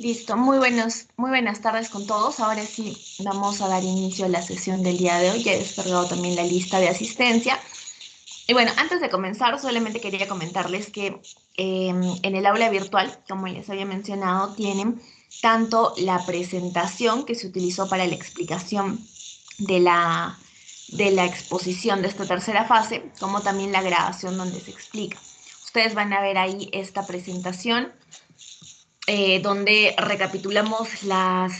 Listo, muy buenas tardes con todos. Ahora sí vamos a dar inicio a la sesión del día de hoy. Ya he descargado también la lista de asistencia. Y bueno, antes de comenzar, solamente quería comentarles que en el aula virtual, como les había mencionado, tienen tanto la presentación que se utilizó para la explicación de la exposición de esta tercera fase, como también la grabación donde se explica. Ustedes van a ver ahí esta presentación donde recapitulamos las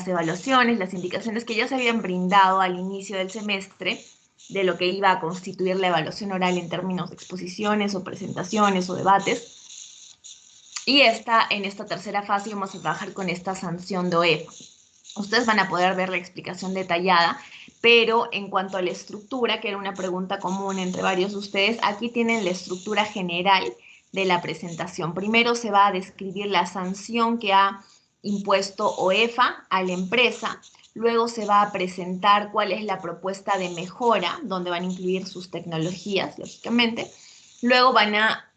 evaluaciones, las indicaciones que ya se habían brindado al inicio del semestre de lo que iba a constituir la evaluación oral en términos de exposiciones o presentaciones o debates. Y en esta tercera fase vamos a trabajar con esta sanción de OEFA. Ustedes van a poder ver la explicación detallada, pero en cuanto a la estructura, que era una pregunta común entre varios de ustedes, aquí tienen la estructura general de la presentación. Primero se va a describir la sanción que ha impuesto OEFA a la empresa, luego se va a presentar cuál es la propuesta de mejora, donde van a incluir sus tecnologías, lógicamente, luego van a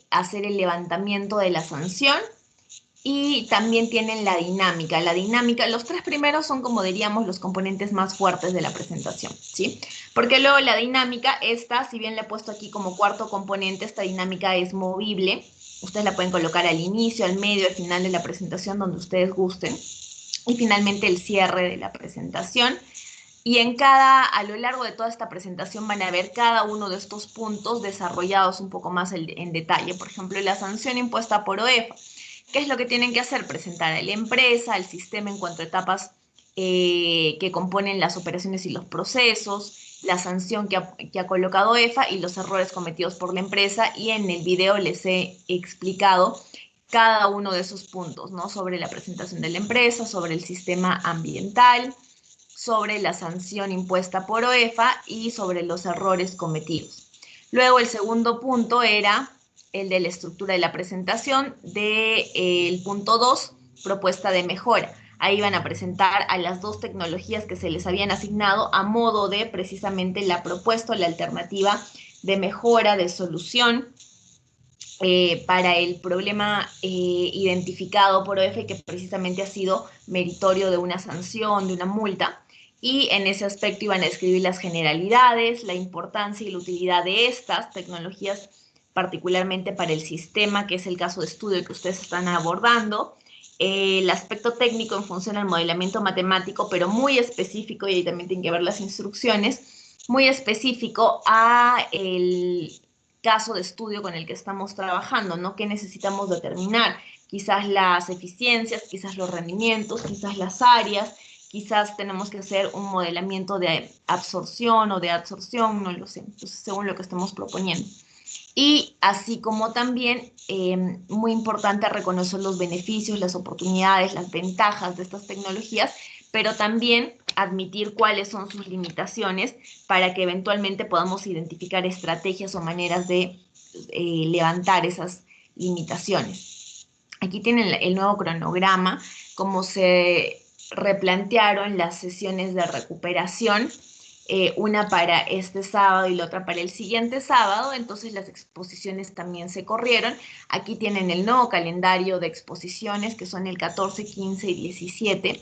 hacer el levantamiento de la sanción, y también tienen la dinámica. La dinámica, los tres primeros son, como diríamos, los componentes más fuertes de la presentación, ¿sí? Porque luego la dinámica, esta, si bien la he puesto aquí como cuarto componente, esta dinámica es movible. Ustedes la pueden colocar al inicio, al medio, al final de la presentación, donde ustedes gusten. Y finalmente el cierre de la presentación. Y a lo largo de toda esta presentación van a ver cada uno de estos puntos desarrollados un poco más en detalle. Por ejemplo, la sanción impuesta por OEFA. ¿Qué es lo que tienen que hacer? Presentar a la empresa, al sistema en cuanto a etapas que componen las operaciones y los procesos, la sanción que ha colocado EFA y los errores cometidos por la empresa. Y en el video les he explicado cada uno de esos puntos, ¿no? Sobre la presentación de la empresa, sobre el sistema ambiental, sobre la sanción impuesta por OEFA y sobre los errores cometidos. Luego el segundo punto era el de la estructura de la presentación, del punto 2, propuesta de mejora. Ahí van a presentar a las dos tecnologías que se les habían asignado a modo de precisamente la propuesta o la alternativa de mejora, de solución para el problema identificado por OEF, que precisamente ha sido meritorio de una sanción, de una multa. Y en ese aspecto iban a describir las generalidades, la importancia y la utilidad de estas tecnologías, particularmente para el sistema, que es el caso de estudio que ustedes están abordando, el aspecto técnico en función al modelamiento matemático, pero muy específico, y ahí también tienen que ver las instrucciones, muy específico a el caso de estudio con el que estamos trabajando, ¿no? ¿Qué necesitamos determinar? Quizás las eficiencias, quizás los rendimientos, quizás las áreas, quizás tenemos que hacer un modelamiento de absorción o de adsorción, no lo sé, entonces según lo que estamos proponiendo. Y así como también, muy importante reconocer los beneficios, las oportunidades, las ventajas de estas tecnologías, pero también admitir cuáles son sus limitaciones para que eventualmente podamos identificar estrategias o maneras de levantar esas limitaciones. Aquí tienen el nuevo cronograma, como se replantearon las sesiones de recuperación, una para este sábado y la otra para el siguiente sábado, entonces las exposiciones también se corrieron. Aquí tienen el nuevo calendario de exposiciones, que son el 14, 15 y 17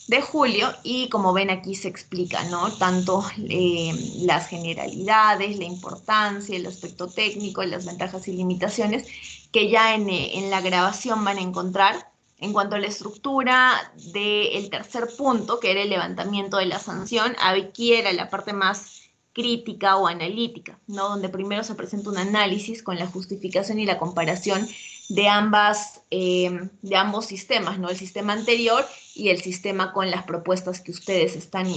de julio, y como ven aquí se explica, ¿no? Tanto las generalidades, la importancia, el aspecto técnico, las ventajas y limitaciones, que ya en la grabación van a encontrar. En cuanto a la estructura del tercer punto, que era el levantamiento de la sanción, aquí era la parte más crítica o analítica, ¿no? Donde primero se presenta un análisis con la justificación y la comparación de ambos sistemas, ¿no? El sistema anterior y el sistema con las propuestas que ustedes están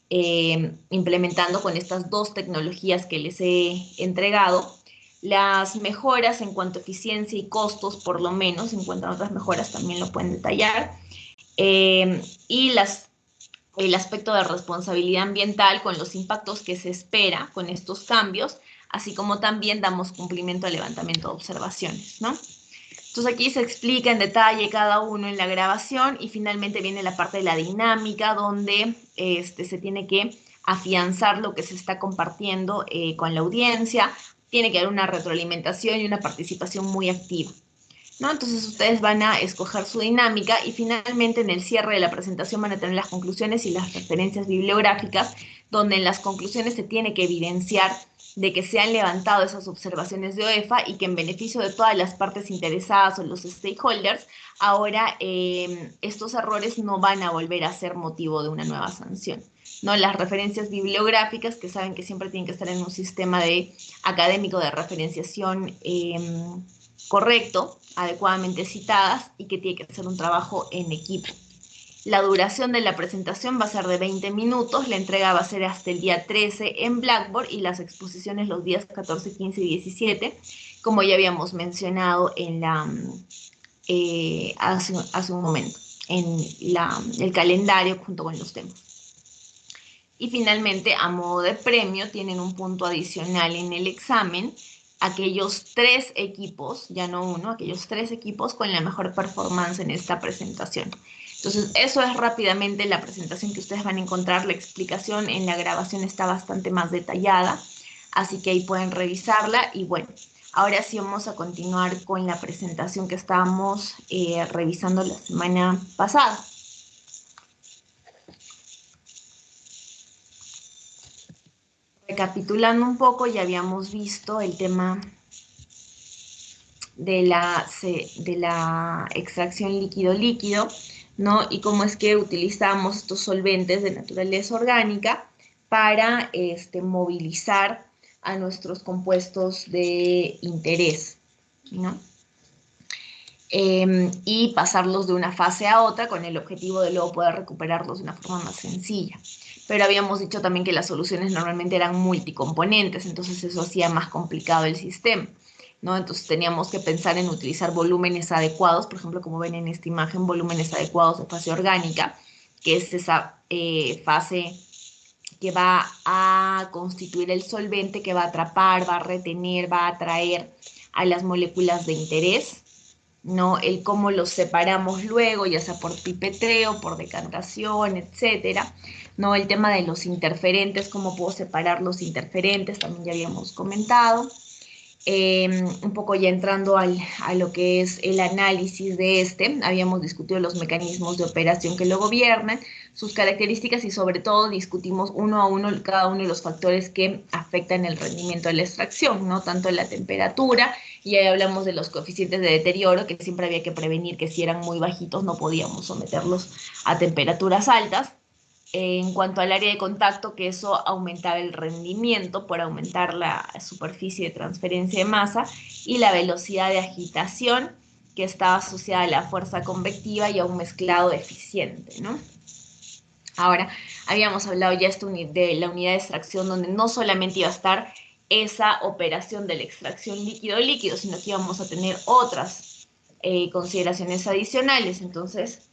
implementando con estas dos tecnologías que les he entregado. Las mejoras en cuanto a eficiencia y costos, por lo menos, se encuentran otras mejoras, también lo pueden detallar. Y el aspecto de responsabilidad ambiental con los impactos que se espera con estos cambios, así como también damos cumplimiento al levantamiento de observaciones, ¿no? Entonces aquí se explica en detalle cada uno en la grabación, y finalmente viene la parte de la dinámica, donde se tiene que afianzar lo que se está compartiendo con la audiencia. Tiene que haber una retroalimentación y una participación muy activa. ¿no? Entonces ustedes van a escoger su dinámica y finalmente en el cierre de la presentación van a tener las conclusiones y las referencias bibliográficas, donde en las conclusiones se tiene que evidenciar de que se han levantado esas observaciones de OEFA y que en beneficio de todas las partes interesadas o los stakeholders, ahora estos errores no van a volver a ser motivo de una nueva sanción. ¿No? Las referencias bibliográficas, que saben que siempre tienen que estar en un sistema académico de referenciación correcto, adecuadamente citadas y que tiene que ser un trabajo en equipo. La duración de la presentación va a ser de 20 minutos, la entrega va a ser hasta el día 13 en Blackboard y las exposiciones los días 14, 15 y 17, como ya habíamos mencionado en hace un momento, en el calendario junto con los temas. Y finalmente, a modo de premio, tienen un punto adicional en el examen, aquellos 3 equipos, ya no uno, aquellos 3 equipos con la mejor performance en esta presentación. Entonces, eso es rápidamente la presentación que ustedes van a encontrar. La explicación en la grabación está bastante más detallada, así que ahí pueden revisarla. Y bueno, ahora sí vamos a continuar con la presentación que estábamos revisando la semana pasada. Recapitulando un poco, ya habíamos visto el tema de la extracción líquido-líquido, ¿no? Y cómo es que utilizamos estos solventes de naturaleza orgánica para movilizar a nuestros compuestos de interés, ¿no? Y pasarlos de una fase a otra con el objetivo de luego poder recuperarlos de una forma más sencilla. Pero habíamos dicho también que las soluciones normalmente eran multicomponentes, entonces eso hacía más complicado el sistema, ¿no? Entonces teníamos que pensar en utilizar volúmenes adecuados, por ejemplo, como ven en esta imagen, volúmenes adecuados de fase orgánica, que es esa fase que va a constituir el solvente, que va a atrapar, va a retener, va a atraer a las moléculas de interés, ¿no? El cómo los separamos luego, ya sea por pipetreo, por decantación, etcétera, ¿no? El tema de los interferentes, cómo puedo separar los interferentes, también ya habíamos comentado. Un poco ya entrando a lo que es el análisis de habíamos discutido los mecanismos de operación que lo gobiernan, sus características y sobre todo discutimos uno a uno cada uno de los factores que afectan el rendimiento de la extracción, ¿no? Tanto la temperatura, y ahí hablamos de los coeficientes de deterioro, que siempre había que prevenir que si eran muy bajitos no podíamos someterlos a temperaturas altas. En cuanto al área de contacto, que eso aumentaba el rendimiento por aumentar la superficie de transferencia de masa y la velocidad de agitación, que estaba asociada a la fuerza convectiva y a un mezclado eficiente, ¿no? Ahora, habíamos hablado ya de la unidad de extracción, donde no solamente iba a estar esa operación de la extracción líquido-líquido, sino que íbamos a tener otras consideraciones adicionales. Entonces,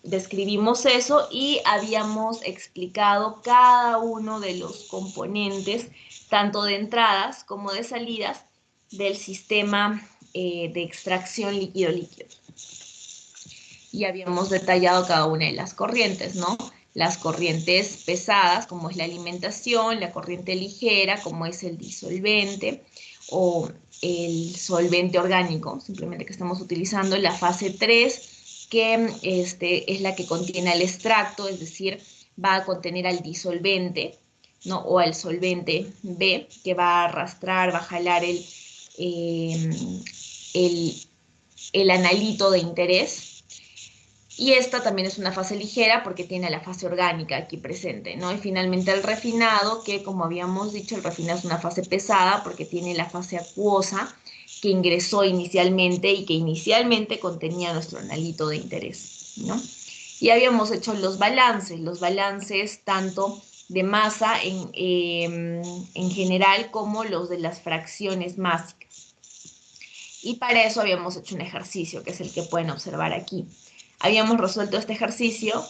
describimos eso y habíamos explicado cada uno de los componentes, tanto de entradas como de salidas, del sistema de extracción líquido-líquido. Y habíamos detallado cada una de las corrientes, ¿no? Las corrientes pesadas, como es la alimentación, la corriente ligera, como es el disolvente, o el solvente orgánico, simplemente que estamos utilizando, la fase 3, que es la que contiene el extracto, es decir, va a contener al disolvente, ¿no? O al solvente B, que va a arrastrar, va a jalar el analito de interés. Y esta también es una fase ligera porque tiene la fase orgánica aquí presente, ¿no? Y finalmente el refinado, que como habíamos dicho, el refinado es una fase pesada porque tiene la fase acuosa que ingresó inicialmente y que inicialmente contenía nuestro analito de interés, ¿no? Y habíamos hecho los balances tanto de masa en general como los de las fracciones másicas. Y para eso habíamos hecho un ejercicio, que es el que pueden observar aquí. Habíamos resuelto este ejercicio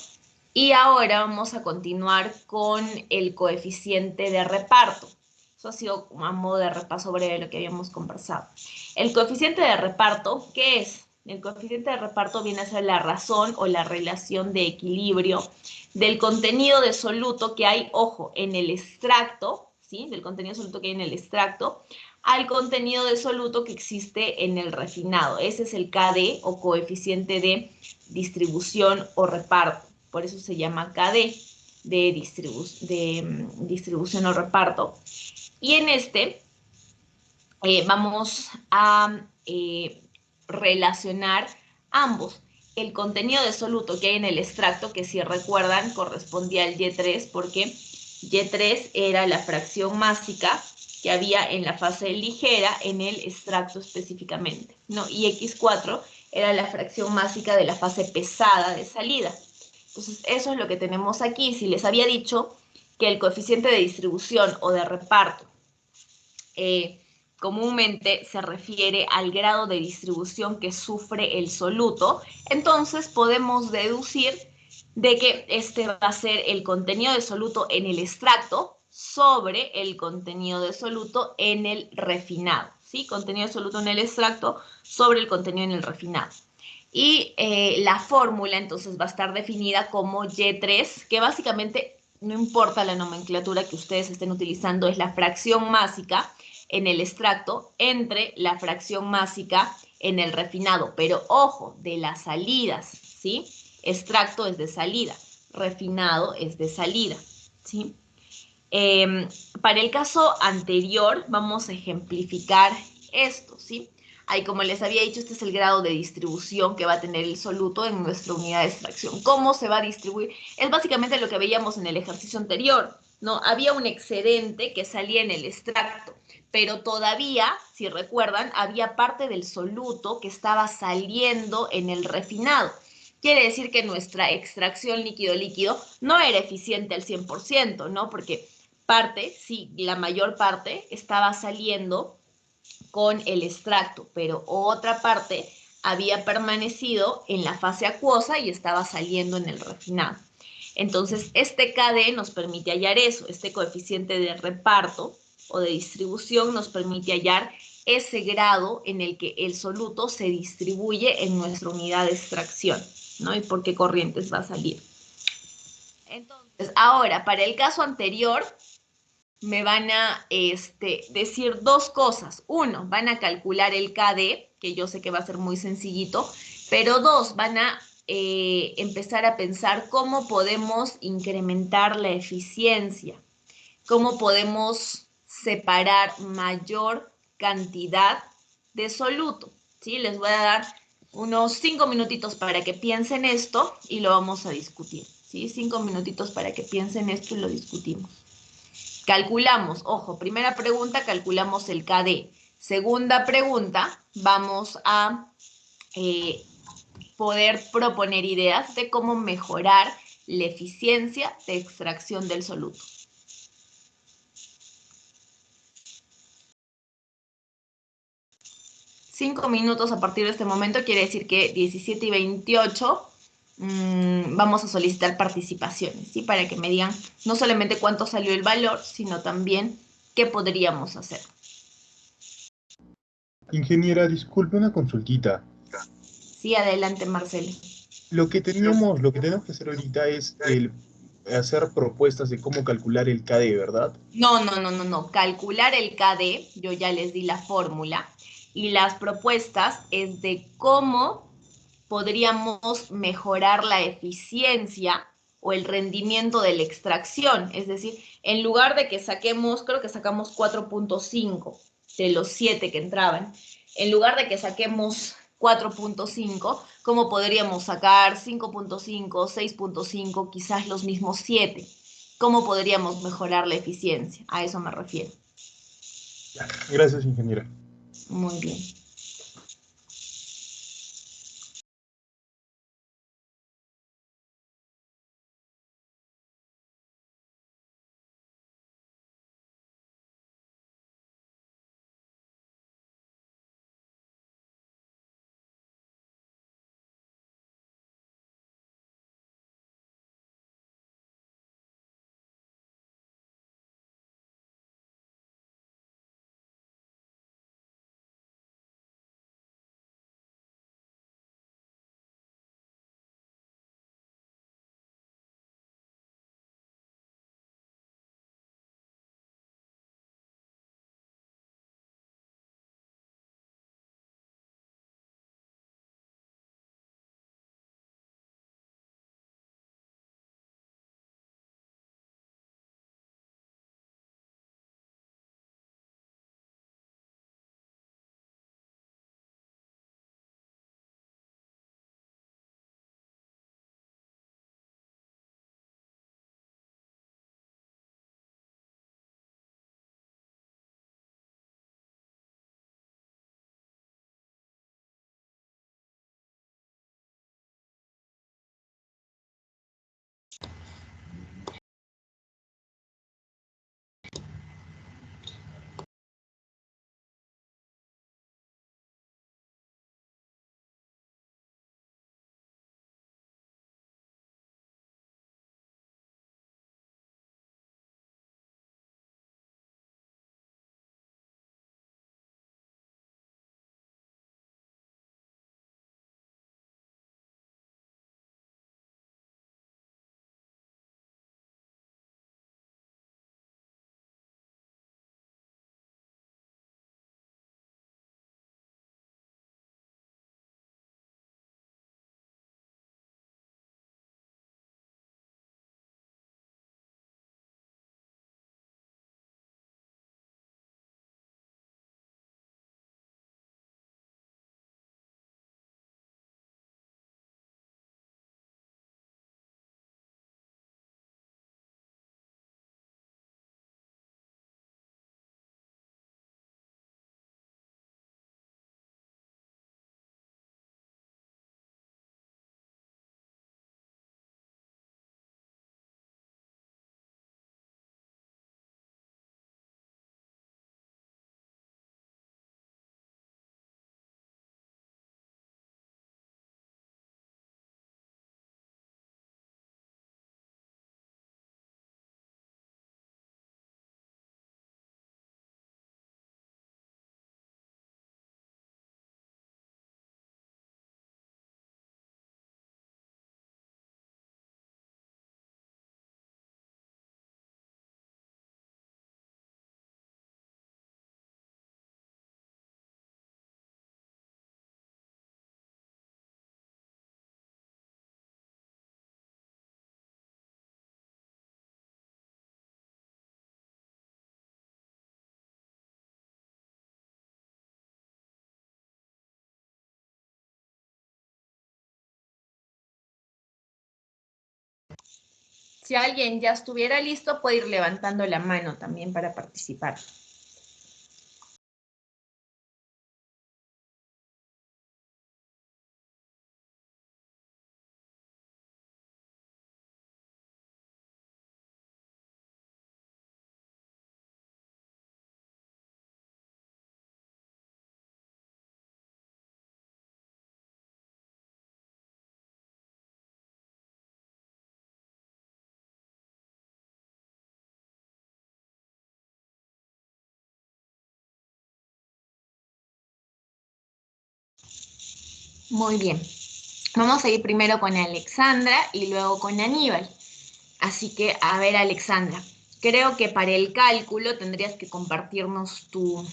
y ahora vamos a continuar con el coeficiente de reparto. Eso ha sido a modo de repaso breve de lo que habíamos conversado. El coeficiente de reparto, ¿qué es? El coeficiente de reparto viene a ser la razón o la relación de equilibrio del contenido de soluto que hay, ojo, en el extracto, ¿sí? Del contenido de soluto que hay en el extracto, al contenido de soluto que existe en el refinado. Ese es el KD o coeficiente de distribución o reparto. Por eso se llama KD de, distribución o reparto. Y en este vamos a relacionar ambos. El contenido de soluto que hay en el extracto, que si recuerdan correspondía al Y3, porque Y3 era la fracción másica que había en la fase ligera en el extracto específicamente, ¿no? Y X4 era la fracción másica de la fase pesada de salida. Entonces, eso es lo que tenemos aquí. Si les había dicho que el coeficiente de distribución o de reparto comúnmente se refiere al grado de distribución que sufre el soluto, entonces podemos deducir de que este va a ser el contenido de soluto en el extracto sobre el contenido de soluto en el refinado, ¿sí? Contenido de soluto en el extracto sobre el contenido en el refinado. Y la fórmula entonces va a estar definida como Y3, que básicamente no importa la nomenclatura que ustedes estén utilizando, es la fracción másica en el extracto entre la fracción másica en el refinado. Pero ojo, de las salidas, ¿sí? Extracto es de salida, refinado es de salida, ¿sí? Para el caso anterior, vamos a ejemplificar esto, ¿sí? Ahí, como les había dicho, este es el grado de distribución que va a tener el soluto en nuestra unidad de extracción. ¿Cómo se va a distribuir? Es básicamente lo que veíamos en el ejercicio anterior, ¿no? Había un excedente que salía en el extracto, pero todavía, si recuerdan, había parte del soluto que estaba saliendo en el refinado. Quiere decir que nuestra extracción líquido-líquido no era eficiente al 100%, ¿no? Porque parte, sí, la mayor parte estaba saliendo con el extracto, pero otra parte había permanecido en la fase acuosa y estaba saliendo en el refinado. Entonces, este KD nos permite hallar eso, este coeficiente de reparto o de distribución nos permite hallar ese grado en el que el soluto se distribuye en nuestra unidad de extracción, ¿no? Y por qué corrientes va a salir. Entonces, ahora, para el caso anterior, me van a decir dos cosas. Uno, van a calcular el KD, que yo sé que va a ser muy sencillito, pero dos, van a empezar a pensar cómo podemos incrementar la eficiencia, cómo podemos separar mayor cantidad de soluto, ¿sí? Les voy a dar unos 5 minutitos para que piensen esto y lo vamos a discutir, ¿sí? 5 minutitos para que piensen esto y lo discutimos. Calculamos, ojo, primera pregunta, calculamos el KD. Segunda pregunta, vamos a poder proponer ideas de cómo mejorar la eficiencia de extracción del soluto. 5 minutos a partir de este momento quiere decir que 17:28 vamos a solicitar participaciones, ¿sí? Para que me digan no solamente cuánto salió el valor, sino también qué podríamos hacer. Ingeniera, disculpe una consultita. Sí, adelante, Marcelo. Lo que tenemos que hacer ahorita es hacer propuestas de cómo calcular el KD, ¿verdad? No, no, no, no, no. Calcular el KD, yo ya les di la fórmula, y las propuestas es de cómo podríamos mejorar la eficiencia o el rendimiento de la extracción. Es decir, en lugar de que saquemos, creo que sacamos 4.5 de los 7 que entraban, en lugar de que saquemos 4.5, ¿cómo podríamos sacar 5.5, 6.5, quizás los mismos 7? ¿Cómo podríamos mejorar la eficiencia? A eso me refiero. Ya, gracias, ingeniera. Muy bien. Si alguien ya estuviera listo, puede ir levantando la mano también para participar. Muy bien. Vamos a ir primero con Alexandra y luego con Aníbal. Así que, a ver, Alexandra, creo que para el cálculo tendrías que compartirnos tu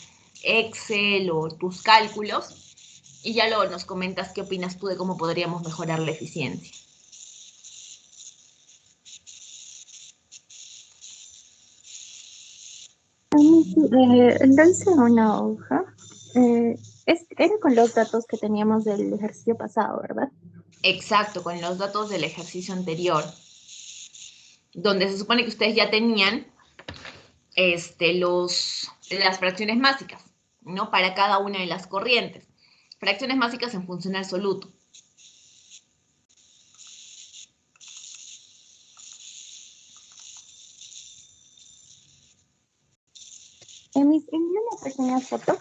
Excel o tus cálculos y ya luego nos comentas qué opinas tú de cómo podríamos mejorar la eficiencia. Lo hice en una hoja. Era con los datos que teníamos del ejercicio pasado, ¿verdad? Exacto, con los datos del ejercicio anterior, donde se supone que ustedes ya tenían las fracciones básicas, ¿no? Para cada una de las corrientes. Fracciones básicas en función absoluto. Envié una pequeña foto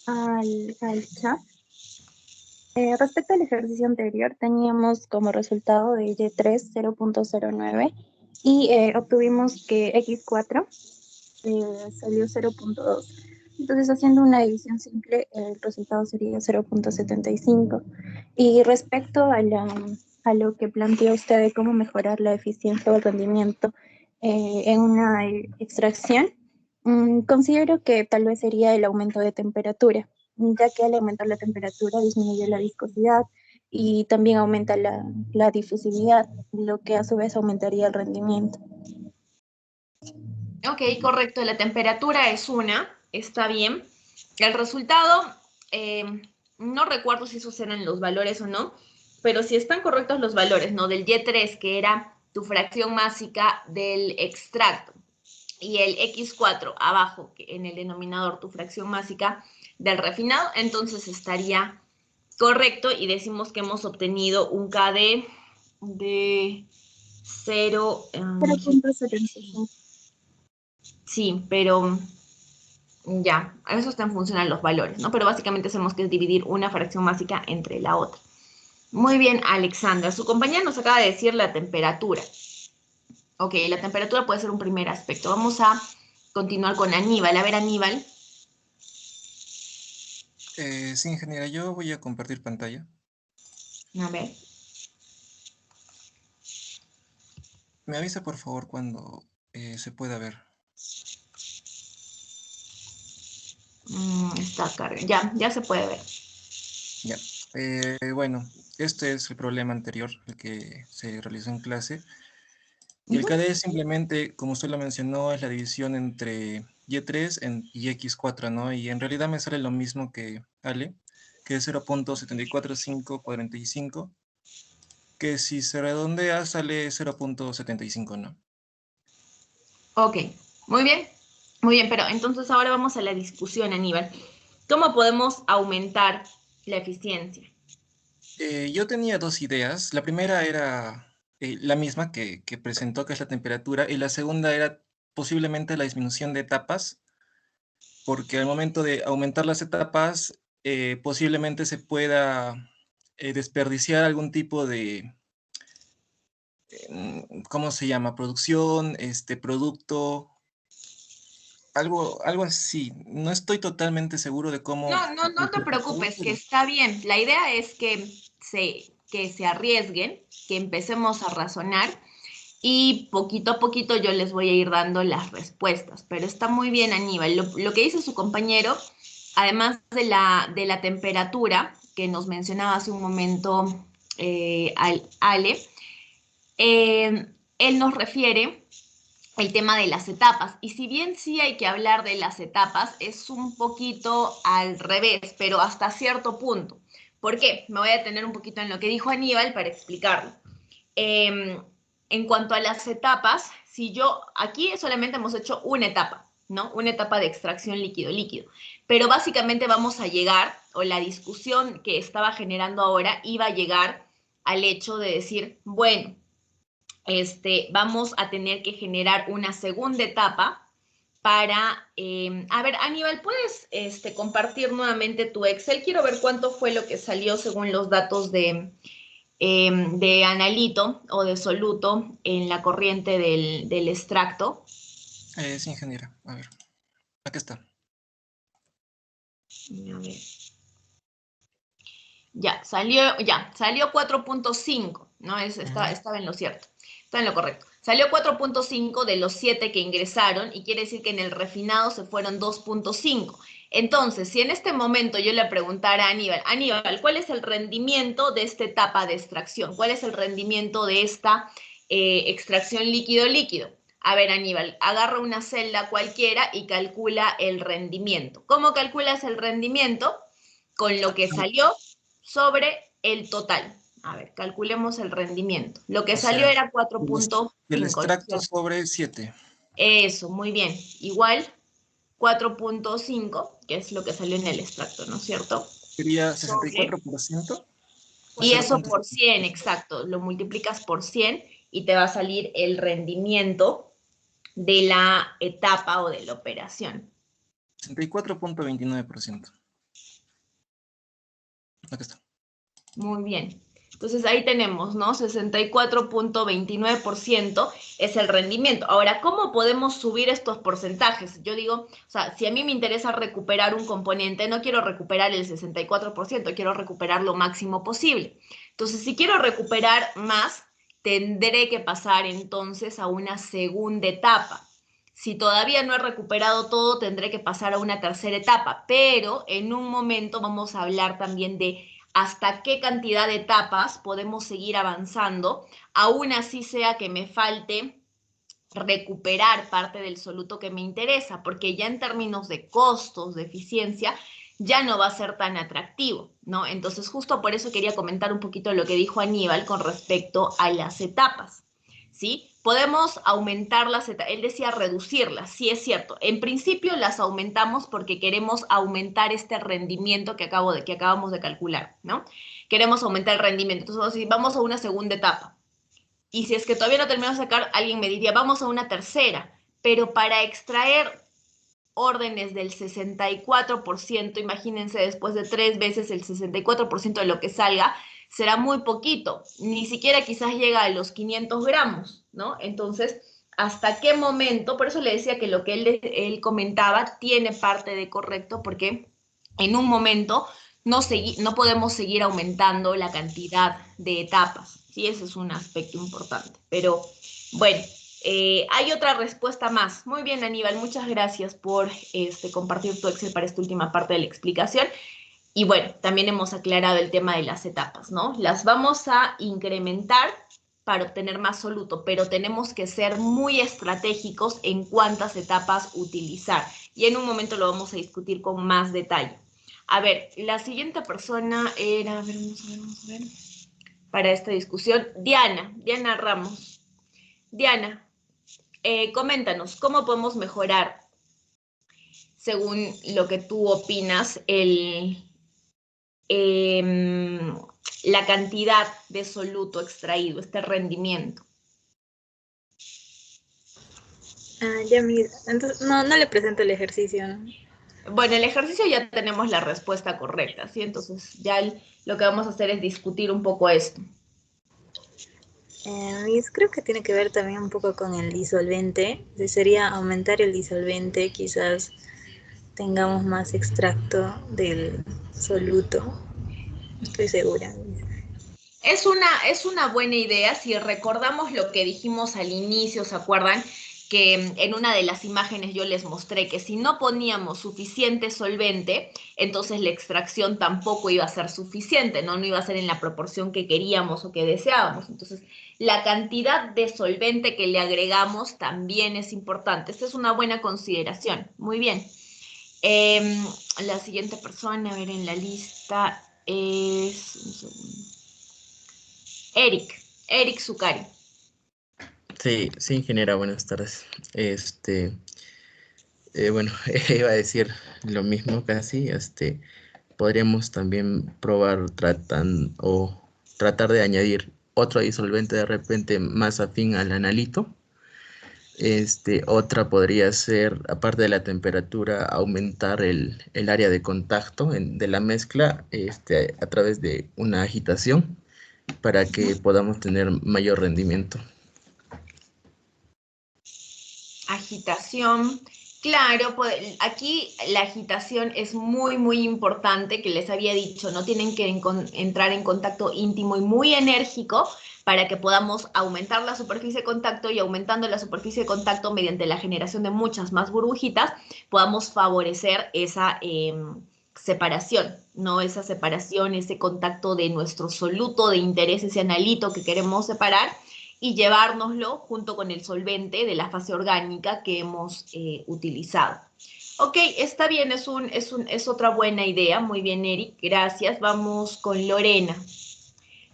al chat. Respecto al ejercicio anterior, teníamos como resultado de Y3 0.09 y obtuvimos que X4 salió 0.2. Entonces, haciendo una división simple, el resultado sería 0.75. Y respecto a lo que plantea usted de cómo mejorar la eficiencia o el rendimiento en una extracción, considero que tal vez sería el aumento de temperatura, ya que al aumentar la temperatura disminuye la viscosidad y también aumenta la difusividad, lo que a su vez aumentaría el rendimiento. Ok, correcto, la temperatura es una, está bien. El resultado, no recuerdo si esos eran los valores o no, pero si están correctos los valores, ¿no? Del Y3, que era tu fracción másica del extracto, y el X4 abajo, que en el denominador tu fracción másica del refinado, entonces estaría correcto y decimos que hemos obtenido un KD de 0. 0.75. Sí, pero ya, a eso están funcionando los valores, ¿no? Pero básicamente hacemos que es dividir una fracción básica entre la otra. Muy bien, Alexandra. Su compañera nos acaba de decir la temperatura. Ok, la temperatura puede ser un primer aspecto. Vamos a continuar con Aníbal. A ver, Aníbal. Sí, ingeniera, yo voy a compartir pantalla. A ver. Me avisa por favor cuando se pueda ver. Está cargado. Ya se puede ver. Ya. Bueno, este es el problema anterior, el que se realizó en clase. Y el KD simplemente, como usted lo mencionó, es la división entre Y3 y X4, ¿no? Y en realidad me sale lo mismo que Ale, que es 0.74545, que si se redondea sale 0.75, ¿no? Ok, muy bien. Muy bien, pero entonces ahora vamos a la discusión, Aníbal. ¿Cómo podemos aumentar la eficiencia? Yo tenía dos ideas. La primera era la misma que presentó, que es la temperatura, y la segunda era posiblemente la disminución de etapas, porque al momento de aumentar las etapas, posiblemente se pueda desperdiciar algún tipo de, ¿cómo se llama? Producción, producto, algo así. No estoy totalmente seguro de cómo No te preocupes, que está bien. La idea es que se arriesguen, que empecemos a razonar y poquito a poquito yo les voy a ir dando las respuestas. Pero está muy bien, Aníbal. Lo que dice su compañero, además de la temperatura que nos mencionaba hace un momento Ale, él nos refiere el tema de las etapas. Y si bien sí hay que hablar de las etapas, es un poquito al revés, pero hasta cierto punto. ¿Por qué? Me voy a detener un poquito en lo que dijo Aníbal para explicarlo. Eh, en cuanto a las etapas, si yo, aquí solamente hemos hecho una etapa, ¿no? Una etapa de extracción líquido-líquido. Pero básicamente vamos a llegar, o la discusión que estaba generando ahora iba a llegar al hecho de decir, bueno, vamos a tener que generar una segunda etapa para, a ver, Aníbal, ¿puedes compartir nuevamente tu Excel? Quiero ver cuánto fue lo que salió según los datos de analito o de soluto en la corriente del extracto. Sí, ingeniera. A ver, aquí está. A ver. Ya, salió 4.5, ¿no? Estaba en lo cierto, estaba en lo correcto. Salió 4.5 de los 7 que ingresaron y quiere decir que en el refinado se fueron 2.5. Entonces, si en este momento yo le preguntara a Aníbal, ¿cuál es el rendimiento de esta etapa de extracción? ¿Cuál es el rendimiento de esta extracción líquido-líquido? A ver, Aníbal, agarra una celda cualquiera y calcula el rendimiento. ¿Cómo calculas el rendimiento? Con lo que salió sobre el total. A ver, calculemos el rendimiento. Lo que salió era 4.5. El extracto sobre 7. Eso, muy bien. Igual 4.5, que es lo que salió en el extracto, ¿no es cierto? Sería 64%. Y eso por 100, exacto. Lo multiplicas por 100 y te va a salir el rendimiento de la etapa o de la operación. 64.29%. Aquí está. Muy bien. Entonces ahí tenemos, ¿no? 64.29% es el rendimiento. Ahora, ¿cómo podemos subir estos porcentajes? Yo digo, o sea, si a mí me interesa recuperar un componente, no quiero recuperar el 64%, quiero recuperar lo máximo posible. Entonces, si quiero recuperar más, tendré que pasar entonces a una segunda etapa. Si todavía no he recuperado todo, tendré que pasar a una tercera etapa, pero en un momento vamos a hablar también de hasta qué cantidad de etapas podemos seguir avanzando, aún así sea que me falte recuperar parte del soluto que me interesa, porque ya en términos de costos, de eficiencia, ya no va a ser tan atractivo, ¿no? Entonces, justo por eso quería comentar un poquito lo que dijo Aníbal con respecto a las etapas, ¿sí? Podemos aumentar las etapas, él decía reducirlas, sí es cierto. En principio las aumentamos porque queremos aumentar este rendimiento que acabamos de calcular, ¿no? Queremos aumentar el rendimiento. Entonces, vamos a una segunda etapa. Y si es que todavía no terminamos de sacar, alguien me diría, vamos a una tercera. Pero para extraer órdenes del 64%, imagínense después de 3 veces el 64% de lo que salga, será muy poquito, ni siquiera quizás llega a los 500 gramos, ¿no? Entonces, ¿hasta qué momento? Por eso le decía que lo que él comentaba tiene parte de correcto, porque en un momento no podemos seguir aumentando la cantidad de etapas, ¿sí? Ese es un aspecto importante. Pero, bueno, hay otra respuesta más. Muy bien, Aníbal, muchas gracias por compartir tu Excel para esta última parte de la explicación. Y bueno, también hemos aclarado el tema de las etapas, ¿no? Las vamos a incrementar para obtener más soluto, pero tenemos que ser muy estratégicos en cuántas etapas utilizar. Y en un momento lo vamos a discutir con más detalle. A ver, la siguiente persona era, a ver, vamos a ver, para esta discusión, Diana Ramos. Diana, coméntanos, ¿cómo podemos mejorar, según lo que tú opinas, la cantidad de soluto extraído, este rendimiento? Ya mira, entonces no le presento el ejercicio, ¿no? Bueno, el ejercicio ya tenemos la respuesta correcta, ¿sí? Entonces ya lo que vamos a hacer es discutir un poco esto. Creo que tiene que ver también un poco con el disolvente. Sería aumentar el disolvente, quizás tengamos más extracto del soluto. No estoy segura. Es una buena idea si recordamos lo que dijimos al inicio, ¿se acuerdan? Que en una de las imágenes yo les mostré que si no poníamos suficiente solvente, entonces la extracción tampoco iba a ser suficiente, ¿no? No iba a ser en la proporción que queríamos o que deseábamos. Entonces, la cantidad de solvente que le agregamos también es importante. Esta es una buena consideración. Muy bien. La siguiente persona, a ver, en la lista es... Un segundo. Eric Zucari. Sí, sí, ingeniera, buenas tardes. Bueno, iba a decir lo mismo casi. Podríamos también probar o tratar de añadir otro disolvente de repente más afín al analito. Otra podría ser, aparte de la temperatura, aumentar el área de contacto de la mezcla, a través de una agitación para que podamos tener mayor rendimiento. Agitación. Claro, aquí la agitación es muy, muy importante, que les había dicho, no tienen que entrar en contacto íntimo y muy enérgico para que podamos aumentar la superficie de contacto, y aumentando la superficie de contacto mediante la generación de muchas más burbujitas, podamos favorecer esa separación, ¿no? Esa separación, ese contacto de nuestro soluto de interés, ese analito que queremos separar, y llevárnoslo junto con el solvente de la fase orgánica que hemos utilizado. Ok, está bien, es otra buena idea. Muy bien, Eric, gracias. Vamos con Lorena.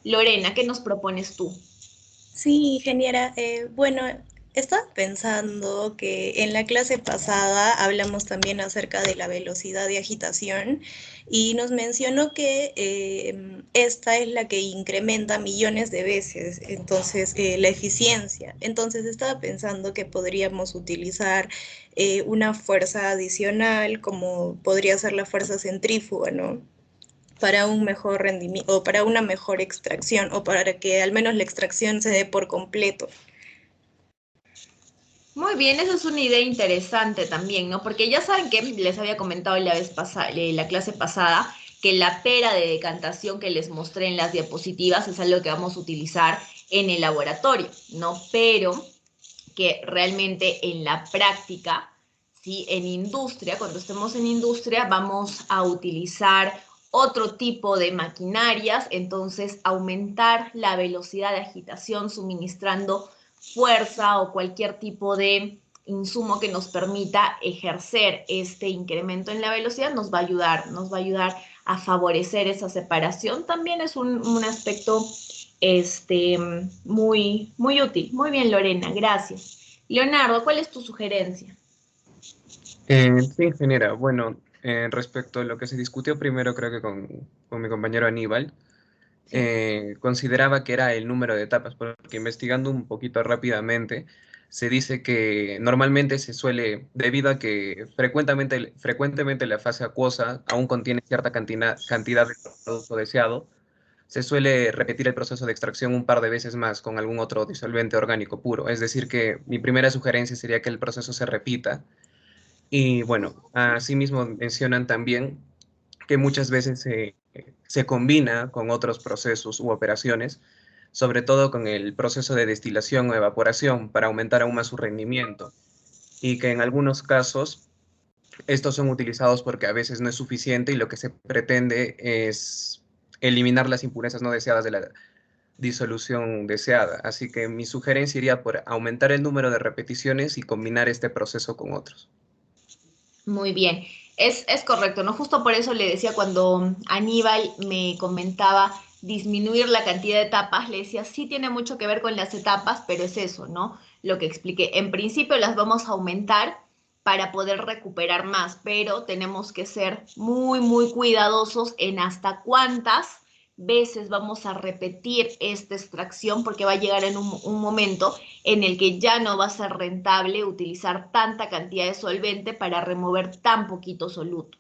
Lorena, ¿qué nos propones tú? Sí, ingeniera. Bueno, estaba pensando que en la clase pasada hablamos también acerca de la velocidad de agitación y nos mencionó que esta es la que incrementa millones de veces, entonces la eficiencia. Entonces estaba pensando que podríamos utilizar una fuerza adicional, como podría ser la fuerza centrífuga, ¿no? Para un mejor rendimiento o para una mejor extracción o para que al menos la extracción se dé por completo. Muy bien, eso es una idea interesante también, ¿no? Porque ya saben que les había comentado la clase pasada, que la pera de decantación que les mostré en las diapositivas es algo que vamos a utilizar en el laboratorio, ¿no? Pero que realmente en la práctica, ¿sí? En industria, cuando estemos en industria, vamos a utilizar otro tipo de maquinarias, entonces aumentar la velocidad de agitación suministrando fuerza o cualquier tipo de insumo que nos permita ejercer este incremento en la velocidad nos va a ayudar a favorecer esa separación. También es un aspecto muy, muy útil. Muy bien, Lorena, gracias. Leonardo, ¿cuál es tu sugerencia? Sí, ingeniera. Bueno, respecto a lo que se discutió primero, creo que con mi compañero Aníbal, Sí. consideraba que era el número de etapas, porque investigando un poquito rápidamente, se dice que normalmente se suele, debido a que frecuentemente la fase acuosa aún contiene cierta cantidad de producto deseado, se suele repetir el proceso de extracción un par de veces más con algún otro disolvente orgánico puro. Es decir, que mi primera sugerencia sería que el proceso se repita. Y bueno, asimismo mencionan también que muchas veces se combina con otros procesos u operaciones, sobre todo con el proceso de destilación o evaporación para aumentar aún más su rendimiento, y que en algunos casos estos son utilizados porque a veces no es suficiente y lo que se pretende es eliminar las impurezas no deseadas de la disolución deseada. Así que mi sugerencia iría por aumentar el número de repeticiones y combinar este proceso con otros. Muy bien, es correcto, ¿no? Justo por eso le decía cuando Aníbal me comentaba disminuir la cantidad de etapas, le decía, sí tiene mucho que ver con las etapas, pero es eso, ¿no? Lo que expliqué. En principio las vamos a aumentar para poder recuperar más, pero tenemos que ser muy, muy cuidadosos en hasta cuántas veces vamos a repetir esta extracción, porque va a llegar en un momento en el que ya no va a ser rentable utilizar tanta cantidad de solvente para remover tan poquito soluto.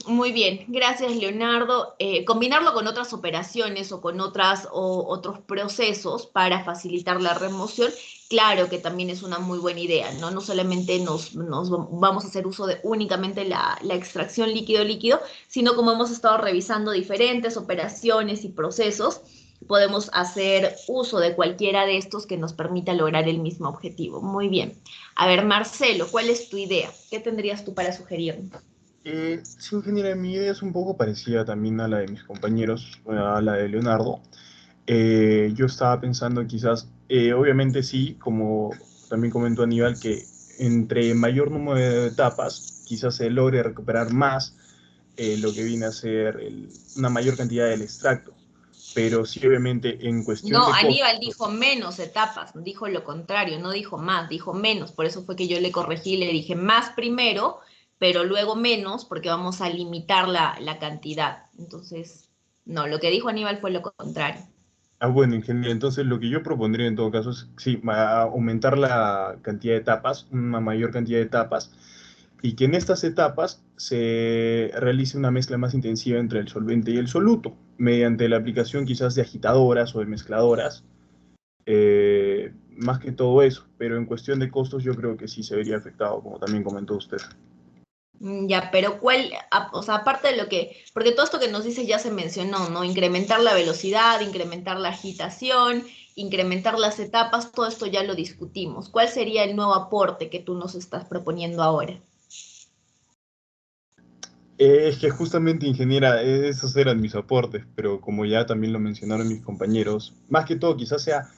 Muy bien, gracias Leonardo. Combinarlo con otras operaciones o con otros procesos para facilitar la remoción, claro que también es una muy buena idea, ¿no? No solamente nos vamos a hacer uso de únicamente la extracción líquido-líquido, sino como hemos estado revisando diferentes operaciones y procesos, podemos hacer uso de cualquiera de estos que nos permita lograr el mismo objetivo. Muy bien. A ver, Marcelo, ¿cuál es tu idea? ¿Qué tendrías tú para sugerirnos? Sí, ingeniera, mi idea es un poco parecida también a la de mis compañeros, a la de Leonardo. Yo estaba pensando quizás, obviamente sí, como también comentó Aníbal, que entre mayor número de etapas, quizás se logre recuperar más lo que viene a ser una mayor cantidad del extracto. pero sí obviamente en cuestión No, de Aníbal costos. dijo menos etapas, dijo lo contrario, no dijo más, dijo menos. Por eso fue que yo le corregí y le dije más primero, pero luego menos, porque vamos a limitar la cantidad. Entonces, no, lo que dijo Aníbal fue lo contrario. Ah, bueno, ingeniero, entonces lo que yo propondría en todo caso es, sí, aumentar la cantidad de etapas, una mayor cantidad de etapas, y que en estas etapas se realice una mezcla más intensiva entre el solvente y el soluto, mediante la aplicación quizás de agitadoras o de mezcladoras, más que todo eso, pero en cuestión de costos yo creo que sí se vería afectado, como también comentó usted. Ya, pero o sea, aparte de lo que, porque todo esto que nos dice ya se mencionó, ¿no? Incrementar la velocidad, incrementar la agitación, incrementar las etapas, todo esto ya lo discutimos. ¿Cuál sería el nuevo aporte que tú nos estás proponiendo ahora? Es que justamente, ingeniera, esos eran mis aportes, pero como ya también lo mencionaron mis compañeros, más que todo quizás sea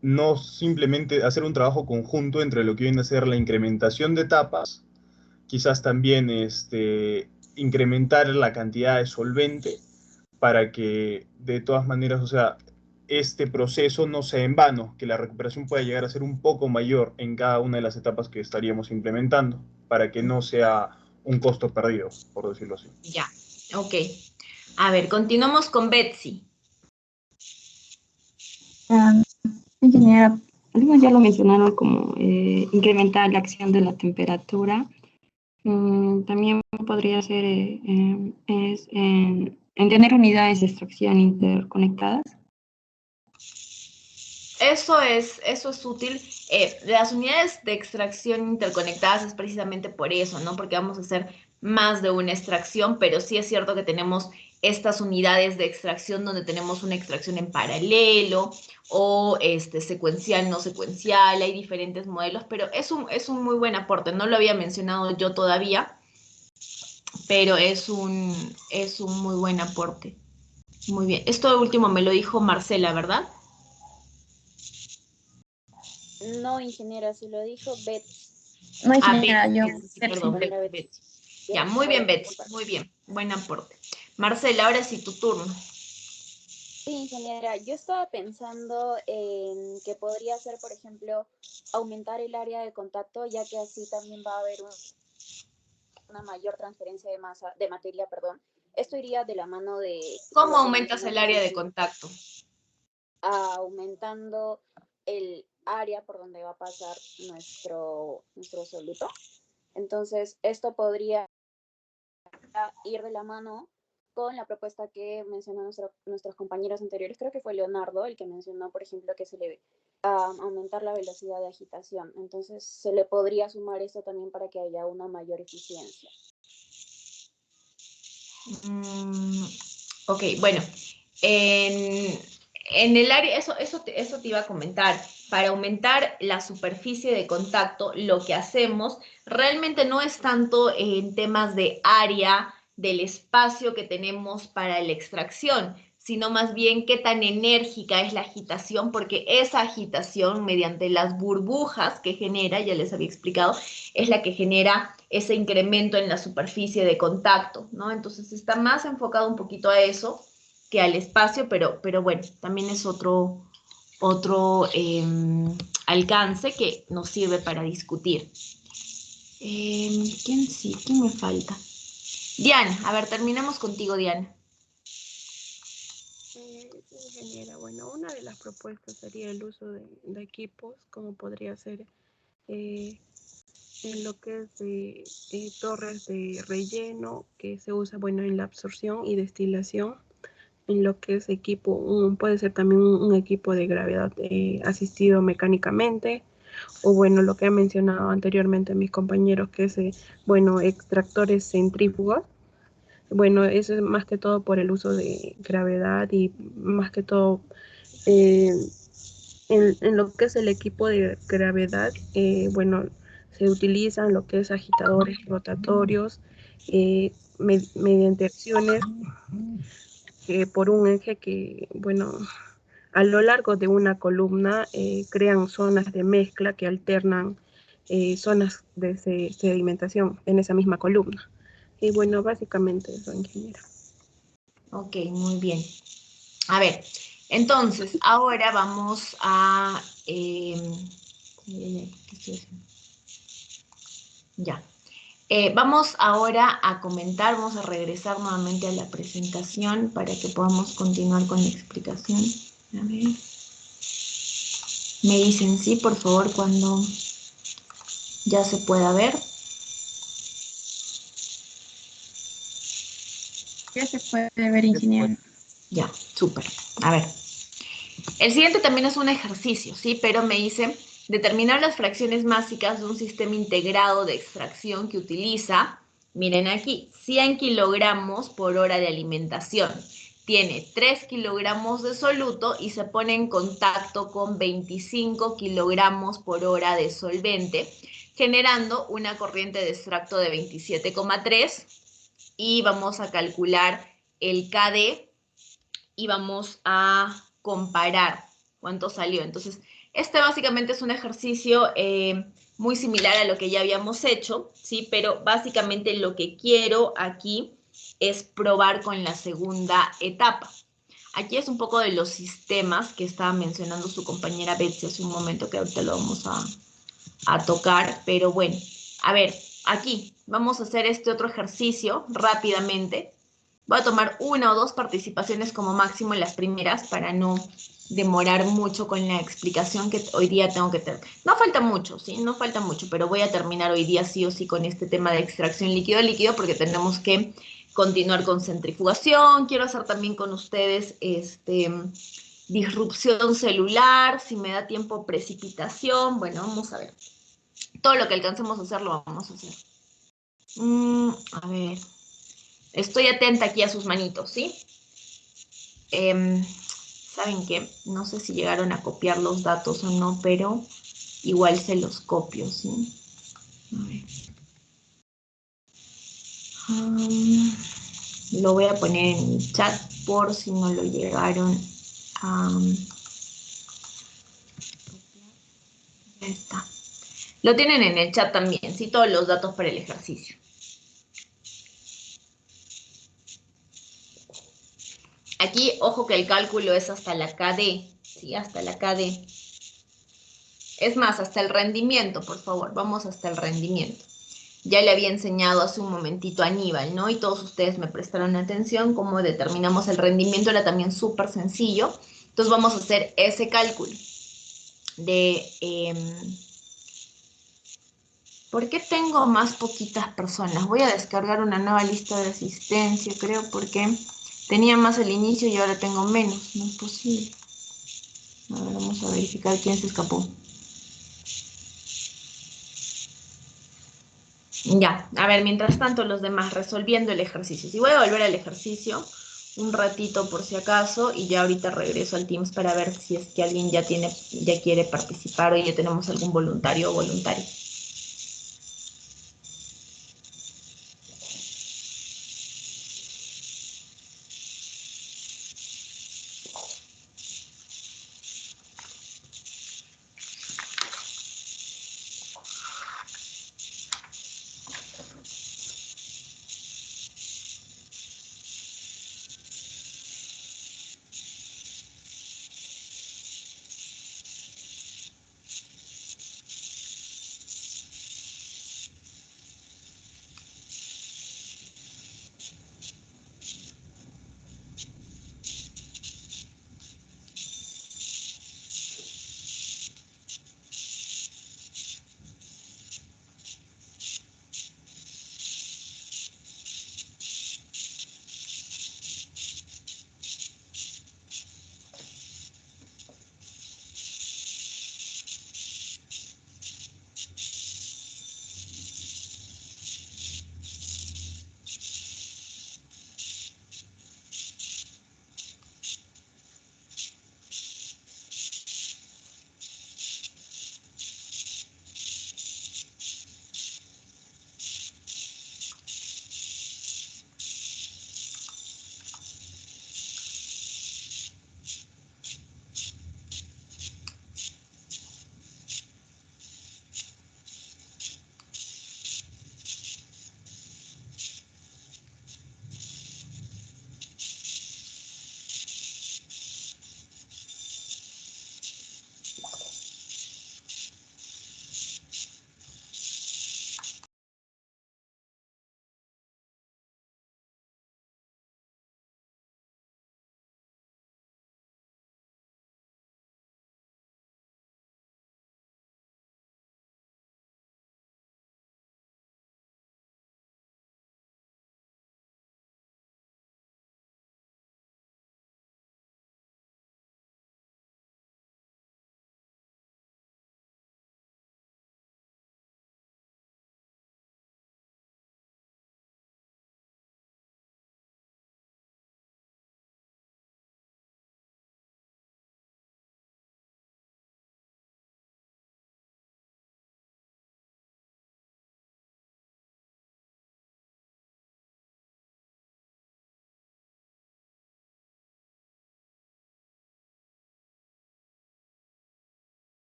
no simplemente hacer un trabajo conjunto entre lo que viene a ser la incrementación de etapas, quizás también incrementar la cantidad de solvente para que de todas maneras, o sea, este proceso no sea en vano, que la recuperación pueda llegar a ser un poco mayor en cada una de las etapas que estaríamos implementando, para que no sea un costo perdido, por decirlo así. Ya, ok. A ver, continuamos con Betsy. Ah, ingeniera, algunos ya lo mencionaron como incrementar la acción de la temperatura. También podría ser en tener unidades de extracción interconectadas. Eso es útil. Las unidades de extracción interconectadas es precisamente por eso, ¿no? Porque vamos a hacer más de una extracción, pero sí es cierto que tenemos estas unidades de extracción donde tenemos una extracción en paralelo o secuencial, no secuencial, hay diferentes modelos, pero es un muy buen aporte. No lo había mencionado yo todavía, pero es un muy buen aporte. Muy bien. Esto último me lo dijo Marcela, ¿verdad? No, ingeniera, se lo dijo Betsy. No, Ah, ingeniera, Betsy, yo. sí, sí, perdón, Compañera Betsy, Betsy. Betsy. Ya, muy bien, Betsy, Disculpa. muy bien. Buen aporte. Marcela, ahora sí tu turno. Sí, ingeniera, yo estaba pensando en que podría ser, por ejemplo, aumentar el área de contacto, ya que así también va a haber una mayor transferencia de masa, de materia, perdón. Esto iría de la mano de ¿Cómo lo que aumentas el mencionamos área de contacto? aumentando el área por donde va a pasar nuestro soluto. Entonces, esto podría ir de la mano con la propuesta que mencionó nuestros compañeros anteriores. Creo que fue Leonardo el que mencionó, por ejemplo, que se le aumentar la velocidad de agitación. Entonces, se le podría sumar esto también para que haya una mayor eficiencia. Ok, bueno, en el área, eso te iba a comentar. Para aumentar la superficie de contacto, lo que hacemos realmente no es tanto en temas de área del espacio que tenemos para la extracción, sino más bien qué tan enérgica es la agitación, porque esa agitación, mediante las burbujas que genera, ya les había explicado, es la que genera ese incremento en la superficie de contacto, ¿no? Entonces está más enfocado un poquito a eso que al espacio, pero bueno, también es otro alcance que nos sirve para discutir. ¿Quién sí? ¿Quién me falta? Diana, a ver, terminemos contigo, Diana. Sí, ingeniera. Bueno, una de las propuestas sería el uso de equipos, como podría ser en lo que es de torres de relleno, que se usa, bueno, en la absorción y destilación, en lo que es equipo, puede ser también un equipo de gravedad asistido mecánicamente, o bueno, lo que han mencionado anteriormente mis compañeros, que es, bueno, extractores centrífugos. Bueno, eso es más que todo por el uso de gravedad y más que todo eh, en lo que es el equipo de gravedad, bueno, se utilizan lo que es agitadores rotatorios mediante acciones que por un eje que, bueno, a lo largo de una columna crean zonas de mezcla que alternan zonas de sedimentación en esa misma columna. Y bueno, básicamente eso, ingeniero. Ok, muy bien. A ver, entonces, ahora vamos a... ¿qué estoy haciendo? Ya. Vamos ahora a comentar, vamos a regresar nuevamente a la presentación para que podamos continuar con la explicación. A ver. Me dicen sí, por favor, cuando ya se pueda ver. Ya se puede ver, ingeniero. Ya, súper. A ver. El siguiente también es un ejercicio, ¿sí? Pero me dice determinar las fracciones básicas de un sistema integrado de extracción que utiliza, miren aquí, 100 kilogramos por hora de alimentación. Tiene 3 kilogramos de soluto y se pone en contacto con 25 kilogramos por hora de solvente, generando una corriente de extracto de 27,3 y vamos a calcular el KD y vamos a comparar cuánto salió. Entonces, este básicamente es un ejercicio muy similar a lo que ya habíamos hecho, ¿sí? Pero básicamente lo que quiero aquí es probar con la segunda etapa. Aquí es un poco de los sistemas que estaba mencionando su compañera Betsy hace un momento, que ahorita lo vamos a tocar, pero bueno, a ver, aquí vamos a hacer este otro ejercicio rápidamente. Voy a tomar una o dos participaciones como máximo en las primeras para no demorar mucho con la explicación que hoy día tengo que tener. No falta mucho, ¿sí? No falta mucho, pero voy a terminar hoy día sí o sí con este tema de extracción líquido-líquido porque tenemos que continuar con centrifugación. Quiero hacer también con ustedes disrupción celular, si me da tiempo precipitación. Bueno, vamos a ver. Todo lo que alcancemos a hacer lo vamos a hacer. A ver. Estoy atenta aquí a sus manitos, ¿sí? ¿Saben qué? No sé si llegaron a copiar los datos o no, pero igual se los copio, ¿sí? A ver. Lo voy a poner en mi chat por si no lo llegaron a... Ya está. Lo tienen en el chat también, ¿sí? Todos los datos para el ejercicio. Aquí, ojo que el cálculo es hasta la KD, ¿sí? Hasta la KD. Es más, hasta el rendimiento, por favor. Vamos hasta el rendimiento. Ya le había enseñado hace un momentito a Aníbal, ¿no? Y todos ustedes me prestaron atención. Cómo determinamos el rendimiento era también súper sencillo. Entonces vamos a hacer ese cálculo de... ¿por qué tengo más poquitas personas? Voy a descargar una nueva lista de asistencia, creo, porque tenía más al inicio y ahora tengo menos. No es posible. A ver, vamos a verificar quién se escapó. Ya, a ver, mientras tanto los demás resolviendo el ejercicio. Si voy a volver al ejercicio un ratito por si acaso y ya ahorita regreso al Teams para ver si es que alguien ya quiere participar o ya tenemos algún voluntario o voluntaria.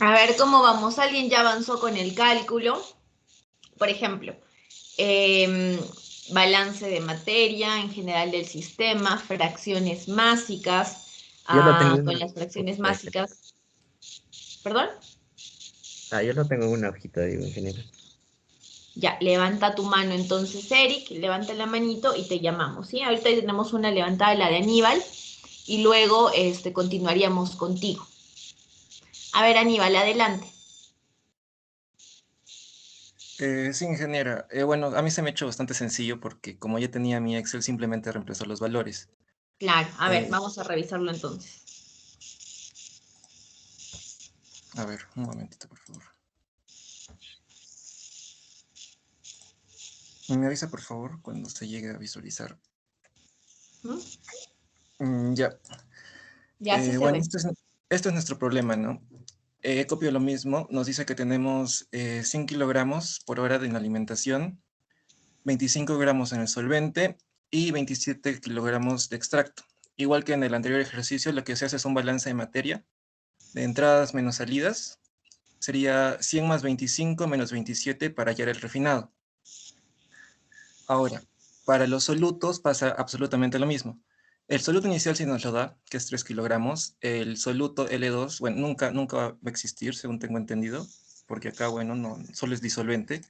A ver cómo vamos. ¿Alguien ya avanzó con el cálculo? Por ejemplo, em, balance de materia en general del sistema, fracciones másicas, Yo lo tengo en con una las fracciones hojita. másicas, ¿perdón? Yo lo tengo en una hojita, digo, ingeniero. Ya, levanta tu mano entonces, Eric, levanta la manito y te llamamos, ¿sí? Ahorita tenemos una levantada, la de Aníbal, y luego continuaríamos contigo. A ver, Aníbal, adelante. Sí, ingeniera. Bueno, a mí se me ha hecho bastante sencillo porque como ya tenía mi Excel, simplemente reemplazó los valores. Claro, a ver, Eh, vamos a revisarlo entonces. a ver, un momentito, por favor. Me avisa, por favor, cuando se llegue a visualizar. Ya. Ya sí se Bueno, ve. esto es nuestro problema, ¿no? Copio lo mismo. Nos dice que tenemos 100 kilogramos por hora en la alimentación, 25 gramos en el solvente y 27 kilogramos de extracto. Igual que en el anterior ejercicio, lo que se hace es un balance de materia, de entradas menos salidas. Sería 100 más 25 menos 27 para hallar el refinado. Ahora, para los solutos pasa absolutamente lo mismo. El soluto inicial sí nos lo da, que es 3 kilogramos. El soluto L2, bueno, nunca va a existir, según tengo entendido, porque acá, bueno, no, solo es disolvente.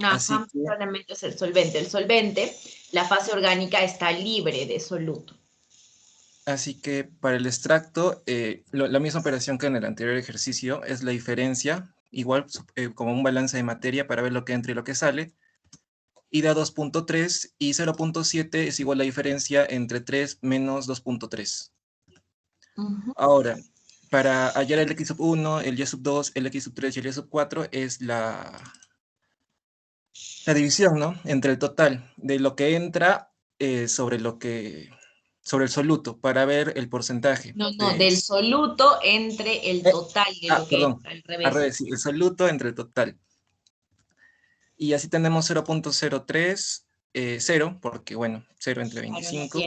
Así Ajá, que, solamente es el solvente. El solvente, la fase orgánica está libre de soluto. para el extracto, la misma operación que en el anterior ejercicio es la diferencia, igual como un balance de materia para ver lo que entra y lo que sale, y da 2.3 y 0.7 es igual a la diferencia entre 3 menos 2.3. Ahora, para hallar el x sub 1, el y sub 2, el x sub 3 y el y sub 4 es la división, ¿no? Entre el total de lo que entra sobre el soluto para ver el porcentaje. No, del soluto entre el total de lo que Perdón, entra, al al revés. revés, sí, el soluto entre el total. Y así tenemos 0.03, 0, porque bueno, 0 entre 25,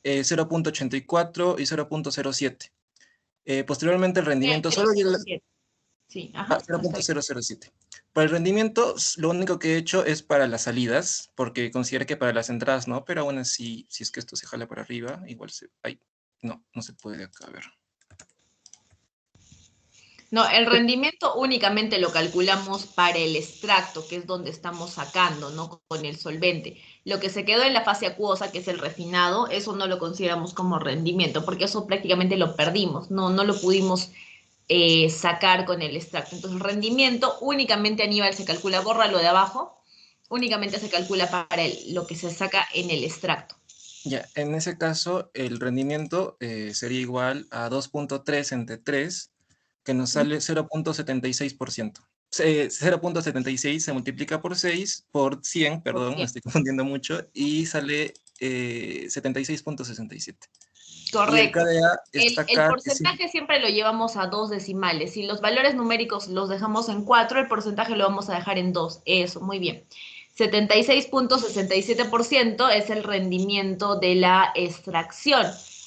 0.84 y 0.07. Posteriormente el rendimiento solo llega 0.07. Sí, ajá. 0.007. Para el rendimiento, lo único que he hecho es para las salidas, porque consideré que para las entradas no, pero aún así, si es que esto se jala para arriba, igual se... Ay, no se puede acá, a ver. No, el rendimiento únicamente lo calculamos para el extracto, que es donde estamos sacando, ¿no? Con el solvente. Lo que se quedó en la fase acuosa, que es el refinado, eso no lo consideramos como rendimiento, porque eso prácticamente lo perdimos, no lo pudimos sacar con el extracto. Entonces, el rendimiento únicamente, Aníbal, se calcula, borra lo de abajo, únicamente se calcula para lo que se saca en el extracto. Ya, en ese caso, el rendimiento sería igual a 2.3 entre 3, que nos sale 0.76%. 0.76 se multiplica por 6, por 100, perdón, me estoy confundiendo mucho, y sale 76.67. Correcto. Y el KDA está acá. El porcentaje siempre lo llevamos a 2 decimales. Si los valores numéricos los dejamos en 4, el porcentaje lo vamos a dejar en 2. Eso, muy bien. 76.67% es el rendimiento de la extracción.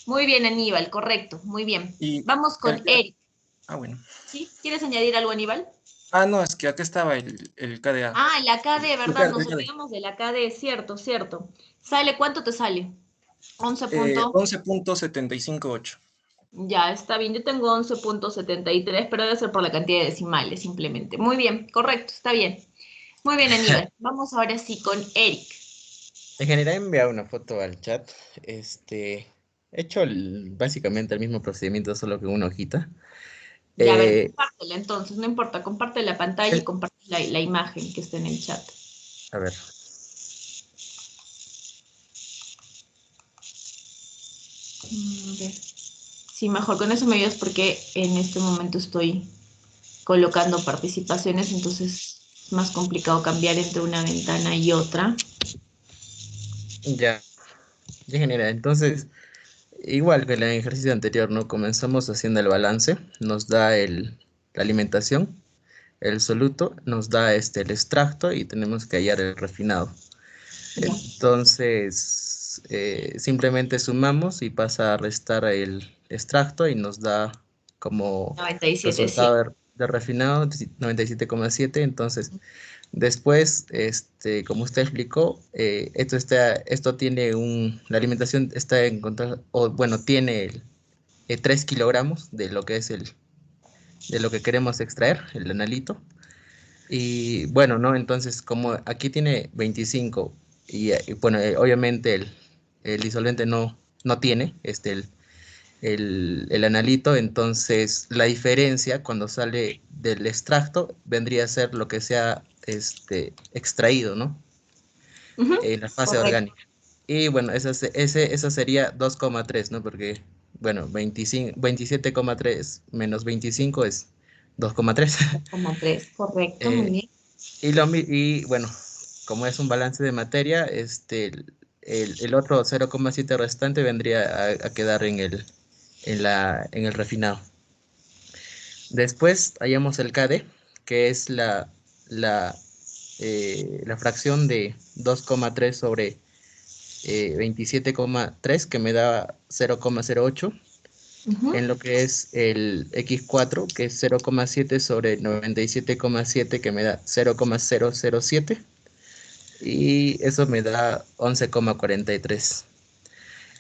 Muy bien, Aníbal, correcto, muy bien. Vamos con Eric. Bueno. ¿Sí? ¿Quieres añadir algo, Aníbal? No, es que acá estaba el KDA. La KD, ¿verdad? Nos olvidamos de la KD, cierto. ¿Sale? ¿Cuánto te sale? 11.758. Ya, está bien. Yo tengo 11.73, pero debe ser por la cantidad de decimales, simplemente. Muy bien, correcto, está bien. Muy bien, Aníbal. Vamos ahora sí con Eric. En general he enviado una foto al chat. He hecho básicamente el mismo procedimiento, solo que en una hojita. Ya, a ver, compártela entonces, no importa, comparte la pantalla y comparte la imagen que está en el chat. A ver. Sí, mejor con eso me ayudas porque en este momento estoy colocando participaciones, entonces es más complicado cambiar entre una ventana y otra. Ya genera. Entonces, igual que en el ejercicio anterior, ¿no? Comenzamos haciendo el balance, nos da la alimentación, el soluto, nos da el extracto y tenemos que hallar el refinado. Entonces, simplemente sumamos y pasa a restar el extracto y nos da como 97, resultado sí. de refinado, 97,7. Entonces, después, como usted explicó, esto tiene la alimentación está en contra, o bueno, tiene 3 kilogramos de lo que es de lo que queremos extraer, el analito. Y bueno, ¿no? Entonces, como aquí tiene 25 y bueno, obviamente el disolvente no tiene el analito, entonces la diferencia cuando sale del extracto vendría a ser lo que sea extraído, ¿no? Ujú, En la fase correcto. orgánica. Y bueno, esa sería 2,3, ¿no? Porque, bueno, 27,3 menos 25 es 2,3. 2,3, correcto, muy Eh, bien. y bueno, como es un balance de materia, el otro 0,7 restante vendría a quedar en el refinado. Después hallamos el KD, que es la fracción de 2,3 sobre 27,3, que me da 0,08, Ujú. en lo que es el X4, que es 0,7 sobre 97,7, que me da 0,007, y eso me da 11,43.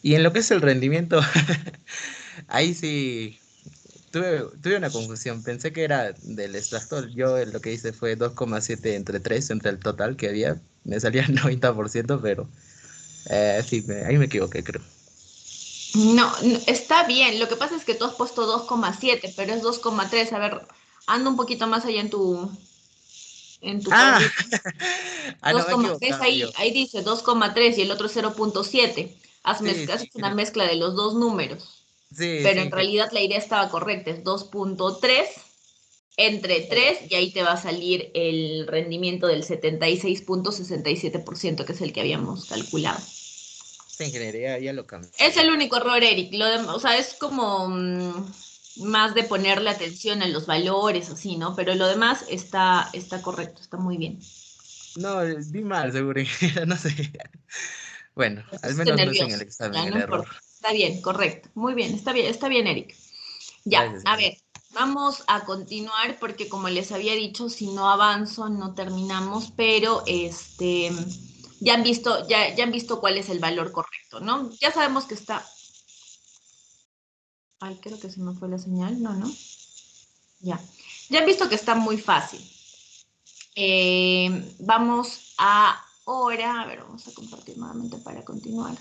Y en lo que es el rendimiento, ahí sí tuve una confusión. Pensé que era del extractor. Yo lo que hice fue 2,7 entre 3, entre el total que había. Me salía el 90%, pero sí, ahí me equivoqué, creo. No, no, está bien. Lo que pasa es que tú has puesto 2,7, pero es 2,3. A ver, anda un poquito más allá en tu ¡Ah! cuadrito. Ah, no, me he ¿Ves equivocado ahí? yo. Ahí dice 2,3 y el otro 0,7. Sí, Has sí, hecho una mezcla de los dos números, sí, pero en sí. realidad la idea estaba correcta. Es 2,3 entre 3 y ahí te va a salir el rendimiento del 76,67%, que es el que habíamos calculado. Esta ingeniería ya lo cambié. Es el único error, Eric. O sea, es como más de ponerle atención a los valores, así, ¿no? Pero lo demás está correcto, está muy bien. No, vi mal, seguro, no sé. Bueno, Te al pusiste menos no es en el nervioso. Ya, examen no el error. importa. Está bien, correcto. Muy bien, está bien, Eric. Ya, Gracias, a ingeniero. ver, vamos a continuar porque como les había dicho, si no avanzo no terminamos, pero ya han visto cuál es el valor correcto, ¿no? Ya sabemos que está. Ay, creo que se me fue la señal. No, no. Ya. Ya han visto que está muy fácil. Vamos ahora, a ver, vamos a compartir nuevamente para continuar.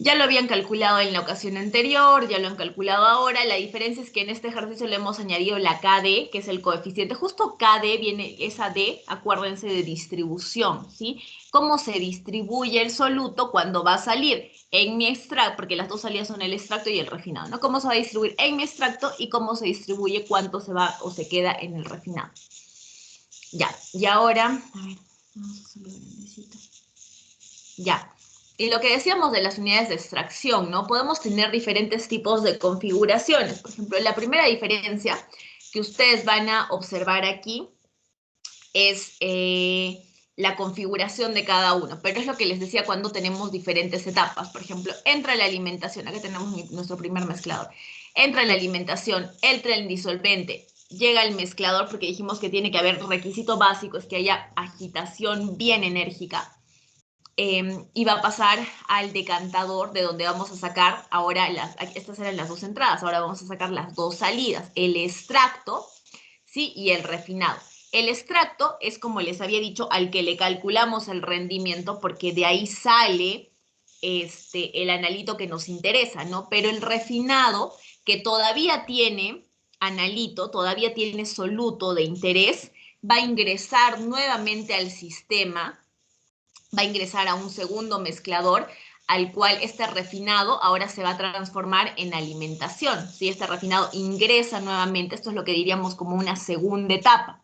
Ya lo habían calculado en la ocasión anterior, ya lo han calculado ahora. La diferencia es que en este ejercicio le hemos añadido la KD, que es el coeficiente. Justo KD viene esa D, acuérdense de distribución, ¿sí? ¿Cómo se distribuye el soluto cuando va a salir? En mi extracto, porque las dos salidas son el extracto y el refinado, ¿no? ¿Cómo se va a distribuir en mi extracto y cómo se distribuye cuánto se va o se queda en el refinado? Ya, y ahora, a ver, vamos a hacerlo grandecito. Ya. Y lo que decíamos de las unidades de extracción, ¿no? Podemos tener diferentes tipos de configuraciones. Por ejemplo, la primera diferencia que ustedes van a observar aquí es la configuración de cada uno, pero es lo que les decía cuando tenemos diferentes etapas. Por ejemplo, entra la alimentación, acá tenemos nuestro primer mezclador. Entra la alimentación, entra el disolvente, llega el mezclador porque dijimos que tiene que haber requisito básico, es que haya agitación bien enérgica. Y va a pasar al decantador de donde vamos a sacar ahora estas eran las dos entradas, ahora vamos a sacar las dos salidas, el extracto, ¿sí? Y el refinado. El extracto es, como les había dicho, al que le calculamos el rendimiento porque de ahí sale el analito que nos interesa, ¿no? Pero el refinado, que todavía tiene analito, todavía tiene soluto de interés, va a ingresar nuevamente al sistema, va a ingresar a un segundo mezclador al cual este refinado ahora se va a transformar en alimentación. Si este refinado ingresa nuevamente, esto es lo que diríamos como una segunda etapa.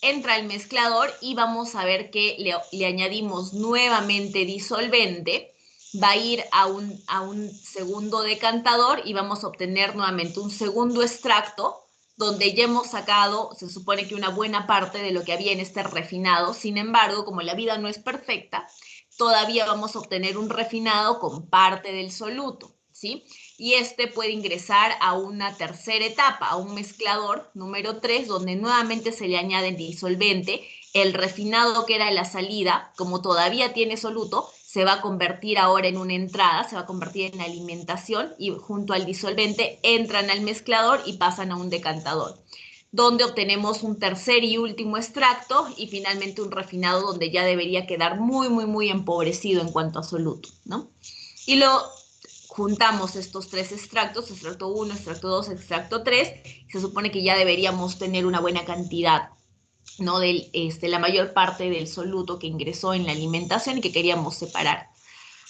Entra el mezclador y vamos a ver que le añadimos nuevamente disolvente, va a ir a un segundo decantador y vamos a obtener nuevamente un segundo extracto donde ya hemos sacado, se supone que una buena parte de lo que había en este refinado. Sin embargo, como la vida no es perfecta, todavía vamos a obtener un refinado con parte del soluto, ¿sí? Y este puede ingresar a una tercera etapa, a un mezclador número 3, donde nuevamente se le añade el disolvente. El refinado que era la salida, como todavía tiene soluto, se va a convertir ahora en una entrada, se va a convertir en alimentación y junto al disolvente entran al mezclador y pasan a un decantador, donde obtenemos un tercer y último extracto y finalmente un refinado donde ya debería quedar muy empobrecido en cuanto a soluto, ¿no? Y lo juntamos estos tres extractos, extracto 1, extracto 2, extracto 3, y se supone que ya deberíamos tener una buena cantidad, ¿no? La mayor parte del soluto que ingresó en la alimentación y que queríamos separar.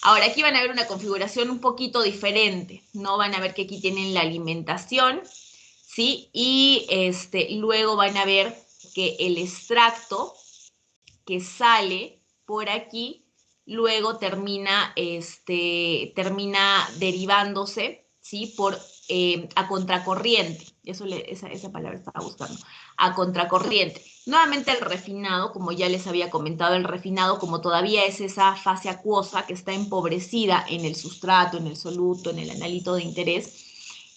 Ahora, aquí van a ver una configuración un poquito diferente, ¿no? Van a ver que aquí tienen la alimentación, ¿sí? Y luego van a ver que el extracto que sale por aquí, luego termina derivándose, ¿sí? A contracorriente. Esa palabra estaba buscando. A contracorriente. Nuevamente el refinado, como ya les había comentado, el refinado, como todavía es esa fase acuosa que está empobrecida en el sustrato, en el soluto, en el analito de interés,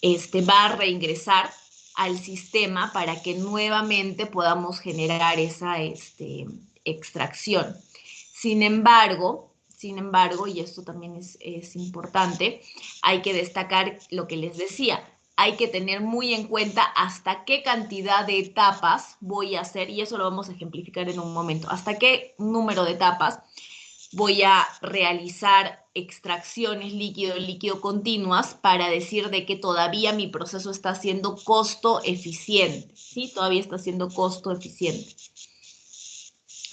va a reingresar al sistema para que nuevamente podamos generar esa extracción. Sin embargo, y esto también es importante, hay que destacar lo que les decía, hay que tener muy en cuenta hasta qué cantidad de etapas voy a hacer, y eso lo vamos a ejemplificar en un momento, hasta qué número de etapas voy a realizar extracciones líquido continuas para decir de que todavía mi proceso está siendo costo eficiente, ¿sí? Todavía está siendo costo eficiente.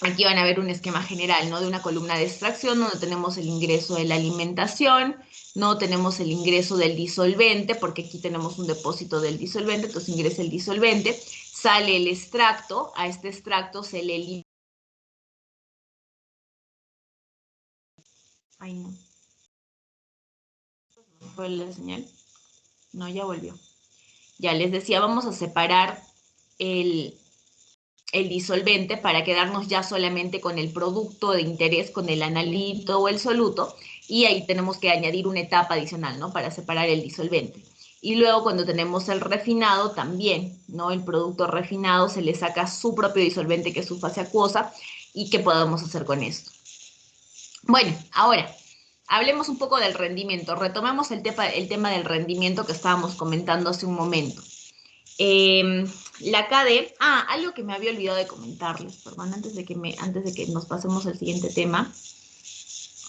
Aquí van a ver un esquema general, ¿no? De una columna de extracción donde tenemos el ingreso de la alimentación, no tenemos el ingreso del disolvente, porque aquí tenemos un depósito del disolvente, entonces ingresa el disolvente, sale el extracto, a este extracto se le elimina. Ay, no. ¿Fue la señal? No, ya volvió. Ya les decía, vamos a separar el disolvente para quedarnos ya solamente con el producto de interés, con el analito o el soluto, y ahí tenemos que añadir una etapa adicional, ¿no? Para separar el disolvente. Y luego cuando tenemos el refinado también, ¿no? El producto refinado se le saca su propio disolvente, que es su fase acuosa, y qué podemos hacer con esto. Bueno, ahora, hablemos un poco del rendimiento. Retomemos el tema del rendimiento que estábamos comentando hace un momento. La KD, algo que me había olvidado de comentarles, perdón, antes de que nos pasemos al siguiente tema.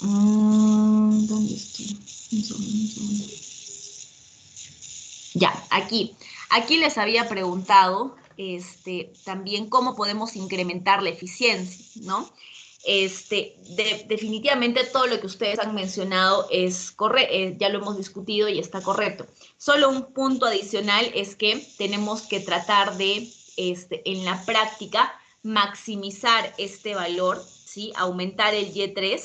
¿Dónde estoy? Un segundo. Ya, aquí les había preguntado también cómo podemos incrementar la eficiencia, ¿no? Definitivamente todo lo que ustedes han mencionado es correcto, ya lo hemos discutido y está correcto. Solo un punto adicional es que tenemos que tratar de, en la práctica, maximizar este valor, ¿sí? Aumentar el Y3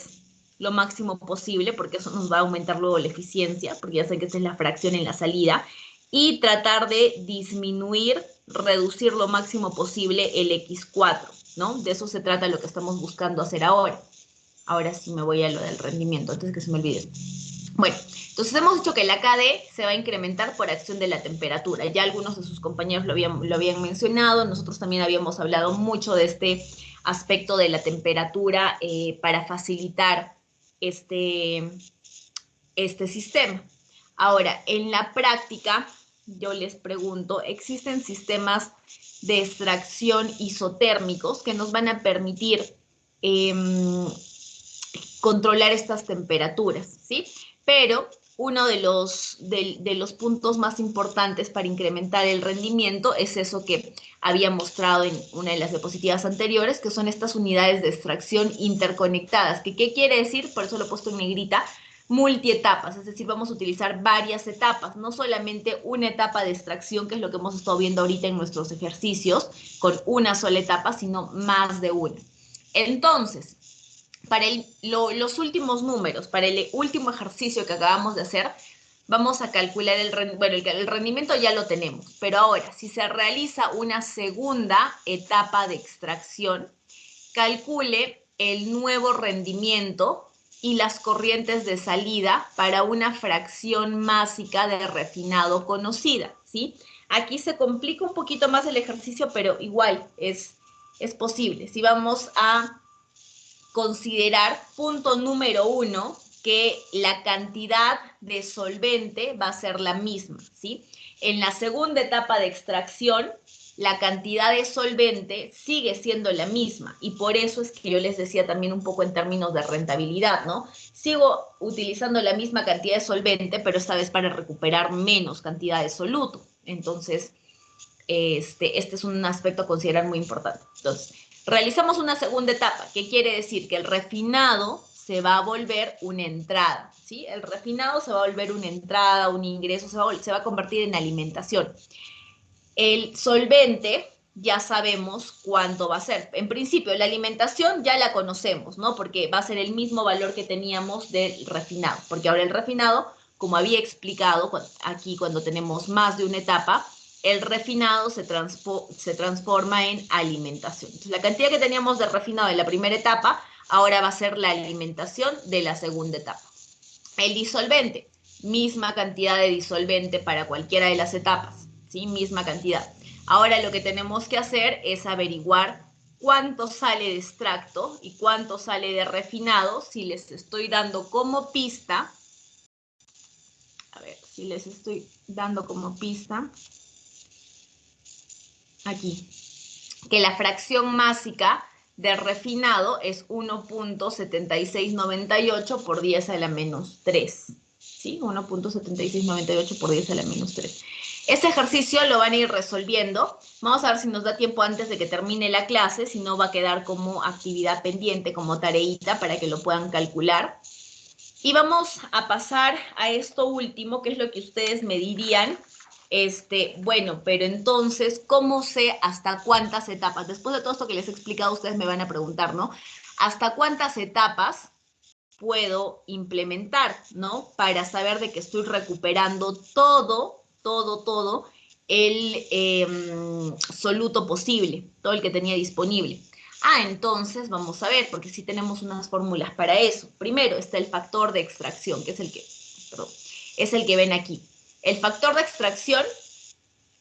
lo máximo posible, porque eso nos va a aumentar luego la eficiencia, porque ya saben que esa es la fracción en la salida, y tratar de disminuir, reducir lo máximo posible el X4, ¿no? De eso se trata lo que estamos buscando hacer ahora. Ahora sí me voy a lo del rendimiento, antes que se me olvide. Bueno, entonces hemos dicho que la KD se va a incrementar por acción de la temperatura. Ya algunos de sus compañeros lo habían mencionado, nosotros también habíamos hablado mucho de este aspecto de la temperatura para facilitar este sistema. Ahora, en la práctica, yo les pregunto, ¿existen sistemas de extracción isotérmicos que nos van a permitir controlar estas temperaturas, ¿sí? Pero uno de los puntos más importantes para incrementar el rendimiento es eso que había mostrado en una de las diapositivas anteriores, que son estas unidades de extracción interconectadas. ¿Qué quiere decir? Por eso lo he puesto en negrita. Multietapas, es decir, vamos a utilizar varias etapas, no solamente una etapa de extracción, que es lo que hemos estado viendo ahorita en nuestros ejercicios, con una sola etapa, sino más de una. Entonces, para los últimos números, para el último ejercicio que acabamos de hacer, vamos a calcular el rendimiento ya lo tenemos, pero ahora, si se realiza una segunda etapa de extracción, calcule el nuevo rendimiento y las corrientes de salida para una fracción másica de refinado conocida, ¿sí? Aquí se complica un poquito más el ejercicio, pero igual es posible. Si vamos a considerar, punto número 1, que la cantidad de solvente va a ser la misma, ¿sí? En la segunda etapa de extracción, la cantidad de solvente sigue siendo la misma, y por eso es que yo les decía también un poco en términos de rentabilidad, ¿no? Sigo utilizando la misma cantidad de solvente, pero esta vez para recuperar menos cantidad de soluto. Entonces, este es un aspecto a considerar muy importante. Entonces, realizamos una segunda etapa, que quiere decir que el refinado se va a volver una entrada, ¿sí? El refinado se va a volver una entrada, un ingreso, se va a convertir en alimentación. El solvente ya sabemos cuánto va a ser. En principio, la alimentación ya la conocemos, ¿no? Porque va a ser el mismo valor que teníamos del refinado, porque ahora el refinado, como había explicado aquí cuando tenemos más de una etapa, el refinado se transforma en alimentación. Entonces, la cantidad que teníamos de refinado en la primera etapa, ahora va a ser la alimentación de la segunda etapa. El disolvente, misma cantidad de disolvente para cualquiera de las etapas, ¿sí? Misma cantidad. Ahora lo que tenemos que hacer es averiguar cuánto sale de extracto y cuánto sale de refinado, si les estoy dando como pista. A ver, si les estoy dando como pista. Aquí, que la fracción másica de refinado es 1.7698 por 10 a la menos 3. ¿Sí? 1.7698 por 10 a la menos 3. Este ejercicio lo van a ir resolviendo. Vamos a ver si nos da tiempo antes de que termine la clase, si no va a quedar como actividad pendiente, como tareita, para que lo puedan calcular. Y vamos a pasar a esto último, que es lo que ustedes me dirían. Bueno, pero entonces, ¿cómo sé hasta cuántas etapas? Después de todo esto que les he explicado, ustedes me van a preguntar, ¿no? ¿Hasta cuántas etapas puedo implementar, ¿no? Para saber de que estoy recuperando todo el soluto posible, todo el que tenía disponible. Entonces vamos a ver, porque sí tenemos unas fórmulas para eso. Primero está el factor de extracción, que es el que ven aquí. El factor de extracción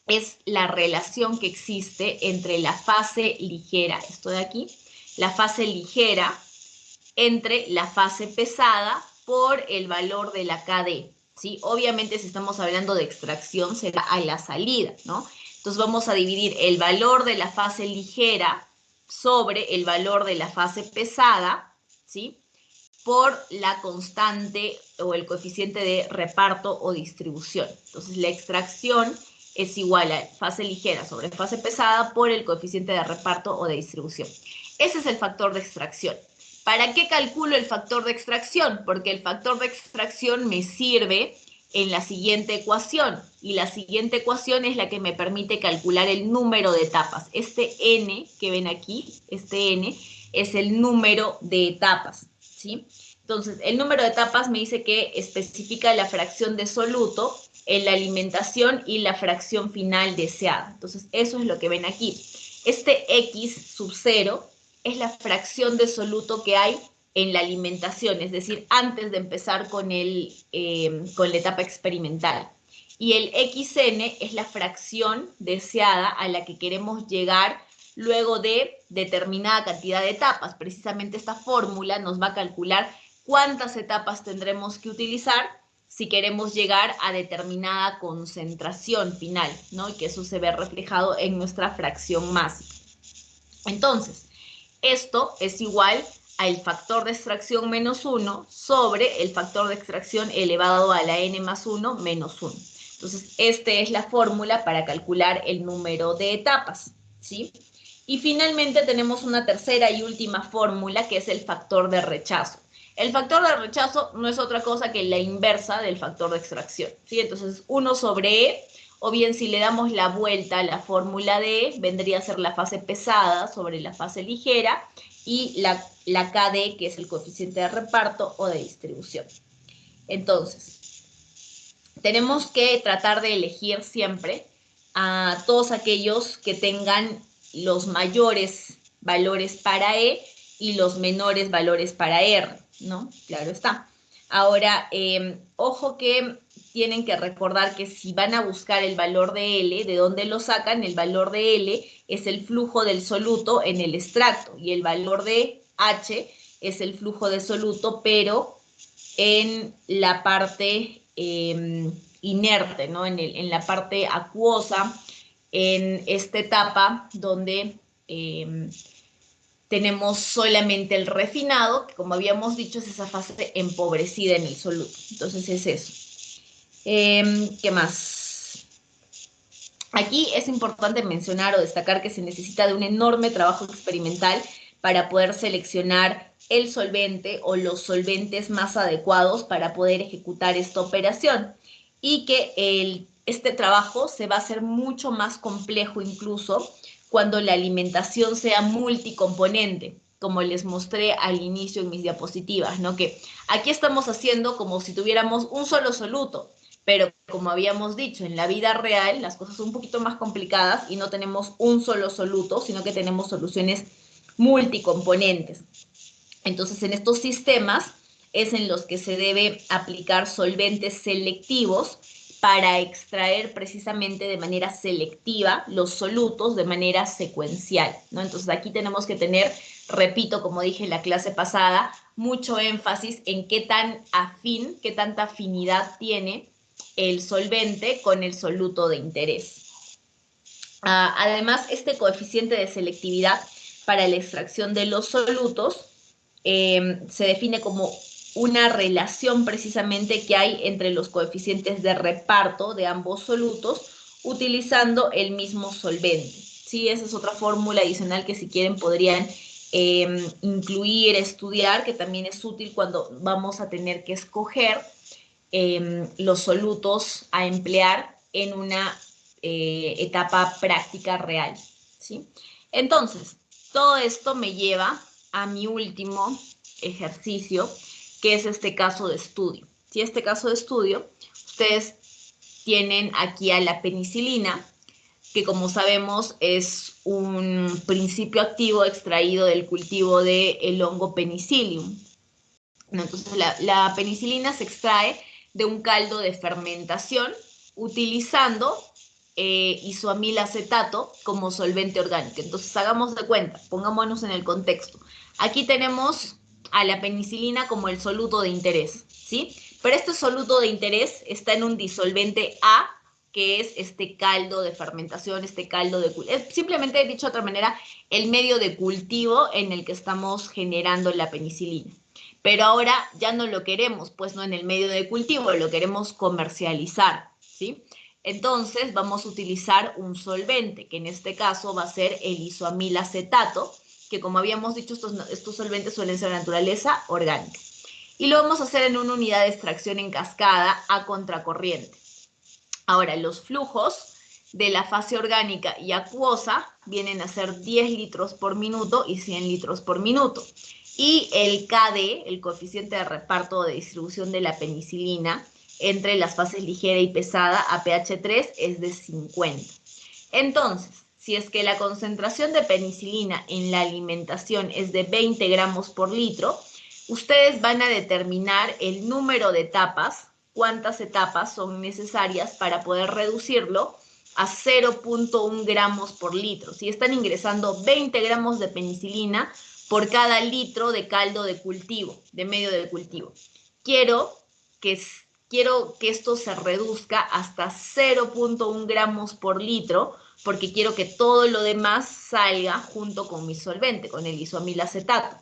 es la relación que existe entre la fase ligera, esto de aquí, la fase ligera entre la fase pesada por el valor de la KD, ¿sí? Obviamente, si estamos hablando de extracción, será a la salida, ¿no? Entonces vamos a dividir el valor de la fase ligera sobre el valor de la fase pesada, ¿sí? Por la constante o el coeficiente de reparto o distribución. Entonces, la extracción es igual a fase ligera sobre fase pesada por el coeficiente de reparto o de distribución. Ese es el factor de extracción. ¿Para qué calculo el factor de extracción? Porque el factor de extracción me sirve en la siguiente ecuación, y la siguiente ecuación es la que me permite calcular el número de etapas. Este n que ven aquí, este n, es el número de etapas, ¿sí? Entonces, el número de etapas me dice que especifica la fracción de soluto en la alimentación y la fracción final deseada. Entonces, eso es lo que ven aquí. Este x sub 0 es la fracción de soluto que hay en la alimentación, es decir, antes de empezar con la etapa experimental. Y el xn es la fracción deseada a la que queremos llegar luego de determinada cantidad de etapas. Precisamente esta fórmula nos va a calcular cuántas etapas tendremos que utilizar si queremos llegar a determinada concentración final, ¿no? Y que eso se ve reflejado en nuestra fracción másica. Entonces, esto es igual al factor de extracción menos 1 sobre el factor de extracción elevado a la n más 1 menos 1. Entonces, esta es la fórmula para calcular el número de etapas, ¿sí? Y finalmente tenemos una tercera y última fórmula, que es el factor de rechazo. El factor de rechazo no es otra cosa que la inversa del factor de extracción, ¿sí? Entonces, 1 sobre E, o bien si le damos la vuelta a la fórmula de E, vendría a ser la fase pesada sobre la fase ligera, y la KD, que es el coeficiente de reparto o de distribución. Entonces, tenemos que tratar de elegir siempre a todos aquellos que tengan los mayores valores para E y los menores valores para R, ¿no? Claro está. Ahora, ojo que tienen que recordar que si van a buscar el valor de L, ¿de dónde lo sacan? El valor de L es el flujo del soluto en el extracto y el valor de H es el flujo de soluto, pero en la parte inerte, ¿no? En la parte acuosa, en esta etapa donde tenemos solamente el refinado, que como habíamos dicho es esa fase empobrecida en el soluto. Entonces es eso. ¿Qué más? Aquí es importante mencionar o destacar que se necesita de un enorme trabajo experimental para poder seleccionar el solvente o los solventes más adecuados para poder ejecutar esta operación. Y que este trabajo se va a hacer mucho más complejo incluso cuando la alimentación sea multicomponente, como les mostré al inicio en mis diapositivas, ¿no? Que aquí estamos haciendo como si tuviéramos un solo soluto, pero como habíamos dicho, en la vida real las cosas son un poquito más complicadas y no tenemos un solo soluto, sino que tenemos soluciones multicomponentes. Entonces, en estos sistemas es en los que se debe aplicar solventes selectivos para extraer precisamente de manera selectiva los solutos de manera secuencial, ¿no? Entonces, aquí tenemos que tener, repito, como dije en la clase pasada, mucho énfasis en qué tan afín, qué tanta afinidad tiene el solvente con el soluto de interés. Además, este coeficiente de selectividad para la extracción de los solutos se define como una relación precisamente que hay entre los coeficientes de reparto de ambos solutos utilizando el mismo solvente. ¿Sí? Esa es otra fórmula adicional que si quieren podrían incluir, estudiar, que también es útil cuando vamos a tener que escoger los solutos a emplear en una etapa práctica real, ¿sí? Entonces, todo esto me lleva a mi último ejercicio, que es este caso de estudio. ¿Sí? Este caso de estudio, ustedes tienen aquí a la penicilina, que como sabemos es un principio activo extraído del cultivo del hongo Penicillium. Entonces, la penicilina se extrae de un caldo de fermentación utilizando isoamilacetato como solvente orgánico. Entonces, hagamos de cuenta, pongámonos en el contexto. Aquí tenemos a la penicilina como el soluto de interés, ¿sí? Pero este soluto de interés está en un disolvente A, que es este caldo de fermentación, este caldo de cultivo. Simplemente, dicho de otra manera, el medio de cultivo en el que estamos generando la penicilina. Pero ahora ya no lo queremos, pues no en el medio de cultivo, lo queremos comercializar, ¿sí? Entonces vamos a utilizar un solvente, que en este caso va a ser el isoamilacetato, que como habíamos dicho, estos solventes suelen ser de naturaleza orgánica. Y lo vamos a hacer en una unidad de extracción en cascada a contracorriente. Ahora, los flujos de la fase orgánica y acuosa vienen a ser 10 litros por minuto y 100 litros por minuto. Y el KD, el coeficiente de reparto de distribución de la penicilina entre las fases ligera y pesada a pH 3 es de 50. Entonces, si es que la concentración de penicilina en la alimentación es de 20 gramos por litro, ustedes van a determinar el número de etapas, cuántas etapas son necesarias para poder reducirlo a 0.1 gramos por litro. Si están ingresando 20 gramos de penicilina por cada litro de caldo de cultivo, de medio de cultivo. Quiero que esto se reduzca hasta 0.1 gramos por litro, porque quiero que todo lo demás salga junto con mi solvente, con el isoamilacetato.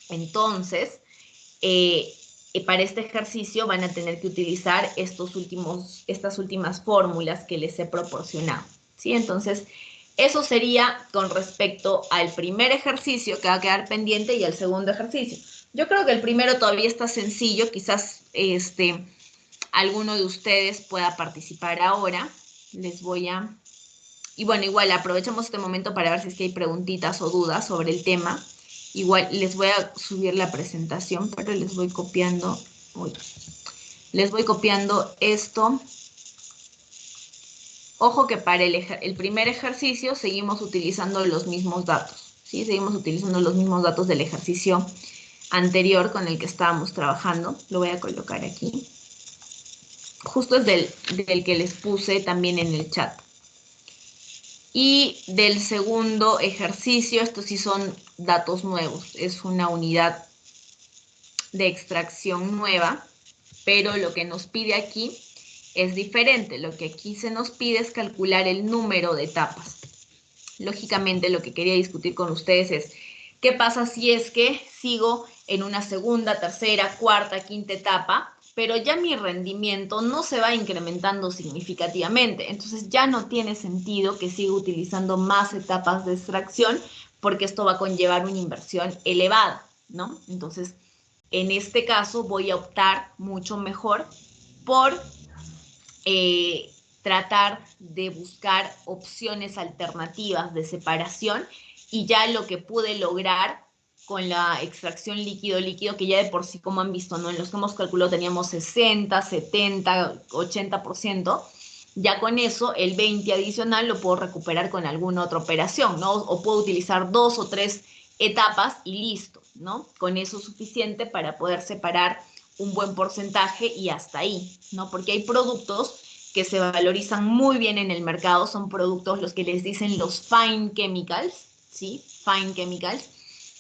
Entonces, para este ejercicio van a tener que utilizar estas últimas fórmulas que les he proporcionado, ¿sí? Entonces, eso sería con respecto al primer ejercicio que va a quedar pendiente y al segundo ejercicio. Yo creo que el primero todavía está sencillo, quizás alguno de ustedes pueda participar ahora. Y bueno, igual aprovechamos este momento para ver si es que hay preguntitas o dudas sobre el tema. Igual les voy a subir la presentación, pero les voy copiando. Les voy copiando esto. Ojo que para el primer ejercicio seguimos utilizando los mismos datos, ¿sí? Seguimos utilizando los mismos datos del ejercicio anterior con el que estábamos trabajando. Lo voy a colocar aquí. Justo es del que les puse también en el chat. Y del segundo ejercicio, estos sí son datos nuevos. Es una unidad de extracción nueva, pero lo que nos pide aquí es diferente. Lo que aquí se nos pide es calcular el número de etapas. Lógicamente, lo que quería discutir con ustedes es, ¿qué pasa si es que sigo en una segunda, tercera, cuarta, quinta etapa, pero ya mi rendimiento no se va incrementando significativamente? Entonces ya no tiene sentido que siga utilizando más etapas de extracción, porque esto va a conllevar una inversión elevada, ¿no? Entonces, en este caso voy a optar mucho mejor por tratar de buscar opciones alternativas de separación, y ya lo que pude lograr con la extracción líquido-líquido, que ya de por sí, como han visto, ¿no? En los que hemos calculado teníamos 60, 70, 80%, ya con eso el 20 adicional lo puedo recuperar con alguna otra operación, ¿no? O puedo utilizar 2 o 3 etapas y listo, ¿no? Con eso es suficiente para poder separar un buen porcentaje y hasta ahí, ¿no? Porque hay productos que se valorizan muy bien en el mercado, son productos los que les dicen los fine chemicals, ¿sí? Fine chemicals,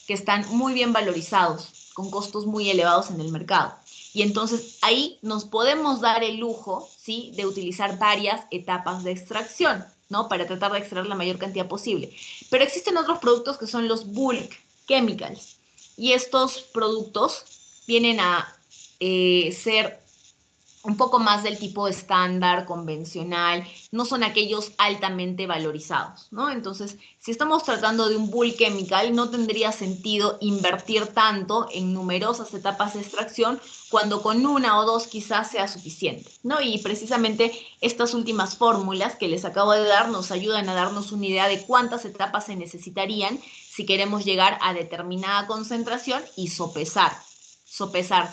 que están muy bien valorizados, con costos muy elevados en el mercado. Y entonces ahí nos podemos dar el lujo, ¿sí?, de utilizar varias etapas de extracción, ¿no?, para tratar de extraer la mayor cantidad posible. Pero existen otros productos que son los bulk chemicals, y estos productos vienen a ser un poco más del tipo estándar, convencional, no son aquellos altamente valorizados, ¿no? Entonces, si estamos tratando de un bulk chemical, no tendría sentido invertir tanto en numerosas etapas de extracción cuando con una o dos quizás sea suficiente, ¿no? Y precisamente estas últimas fórmulas que les acabo de dar nos ayudan a darnos una idea de cuántas etapas se necesitarían si queremos llegar a determinada concentración y sopesar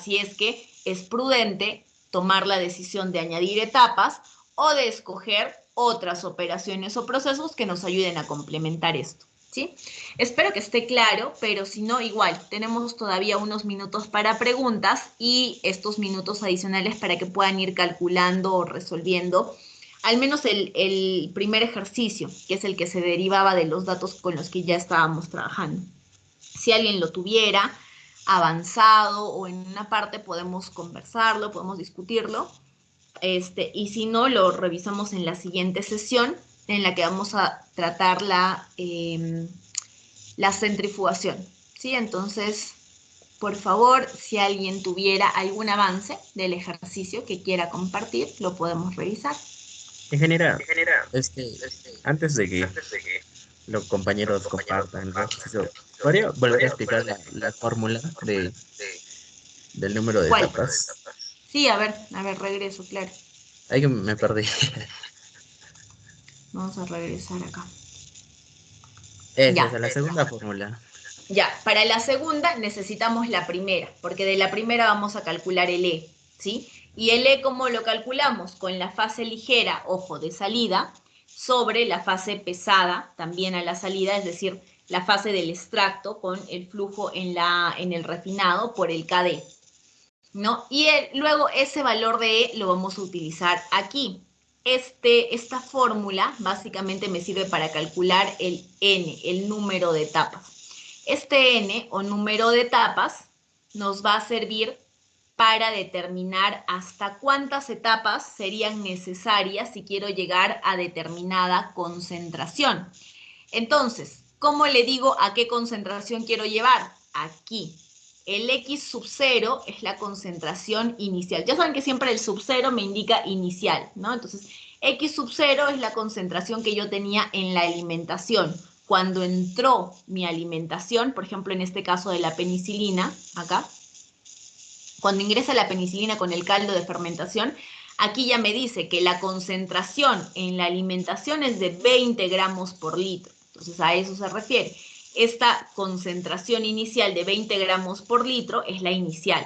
si es que es prudente tomar la decisión de añadir etapas o de escoger otras operaciones o procesos que nos ayuden a complementar esto, ¿sí? Espero que esté claro, pero si no, igual, tenemos todavía unos minutos para preguntas y estos minutos adicionales para que puedan ir calculando o resolviendo al menos el primer ejercicio, que es el que se derivaba de los datos con los que ya estábamos trabajando. Si alguien lo tuviera avanzado o en una parte, podemos conversarlo, podemos discutirlo, y si no, lo revisamos en la siguiente sesión, en la que vamos a tratar la centrifugación, ¿sí? Entonces, por favor, si alguien tuviera algún avance del ejercicio que quiera compartir, lo podemos revisar. Ingeniera, antes de que los compañeros compartan el ejercicio, ¿podría volver a explicar la fórmula del número de ¿Cuál? etapas? Sí, a ver, regreso, claro. Ahí que me perdí. Vamos a regresar acá. Esa es la segunda fórmula. Ya, para la segunda necesitamos la primera, porque de la primera vamos a calcular el E, ¿sí? Y el E, ¿cómo lo calculamos? Con la fase ligera, ojo, de salida, sobre la fase pesada, también a la salida, es decir, la fase del extracto con el flujo en el refinado por el KD, ¿no? Y luego ese valor de E lo vamos a utilizar aquí. Esta fórmula básicamente me sirve para calcular el N, el número de etapas. Este N o número de etapas nos va a servir para determinar hasta cuántas etapas serían necesarias si quiero llegar a determinada concentración. Entonces, ¿cómo le digo a qué concentración quiero llevar? Aquí. El X sub 0 es la concentración inicial. Ya saben que siempre el sub 0 me indica inicial, ¿no? Entonces, X sub 0 es la concentración que yo tenía en la alimentación. Cuando entró mi alimentación, por ejemplo, en este caso de la penicilina, acá, cuando ingresa la penicilina con el caldo de fermentación, aquí ya me dice que la concentración en la alimentación es de 20 gramos por litro. Entonces, a eso se refiere. Esta concentración inicial de 20 gramos por litro es la inicial.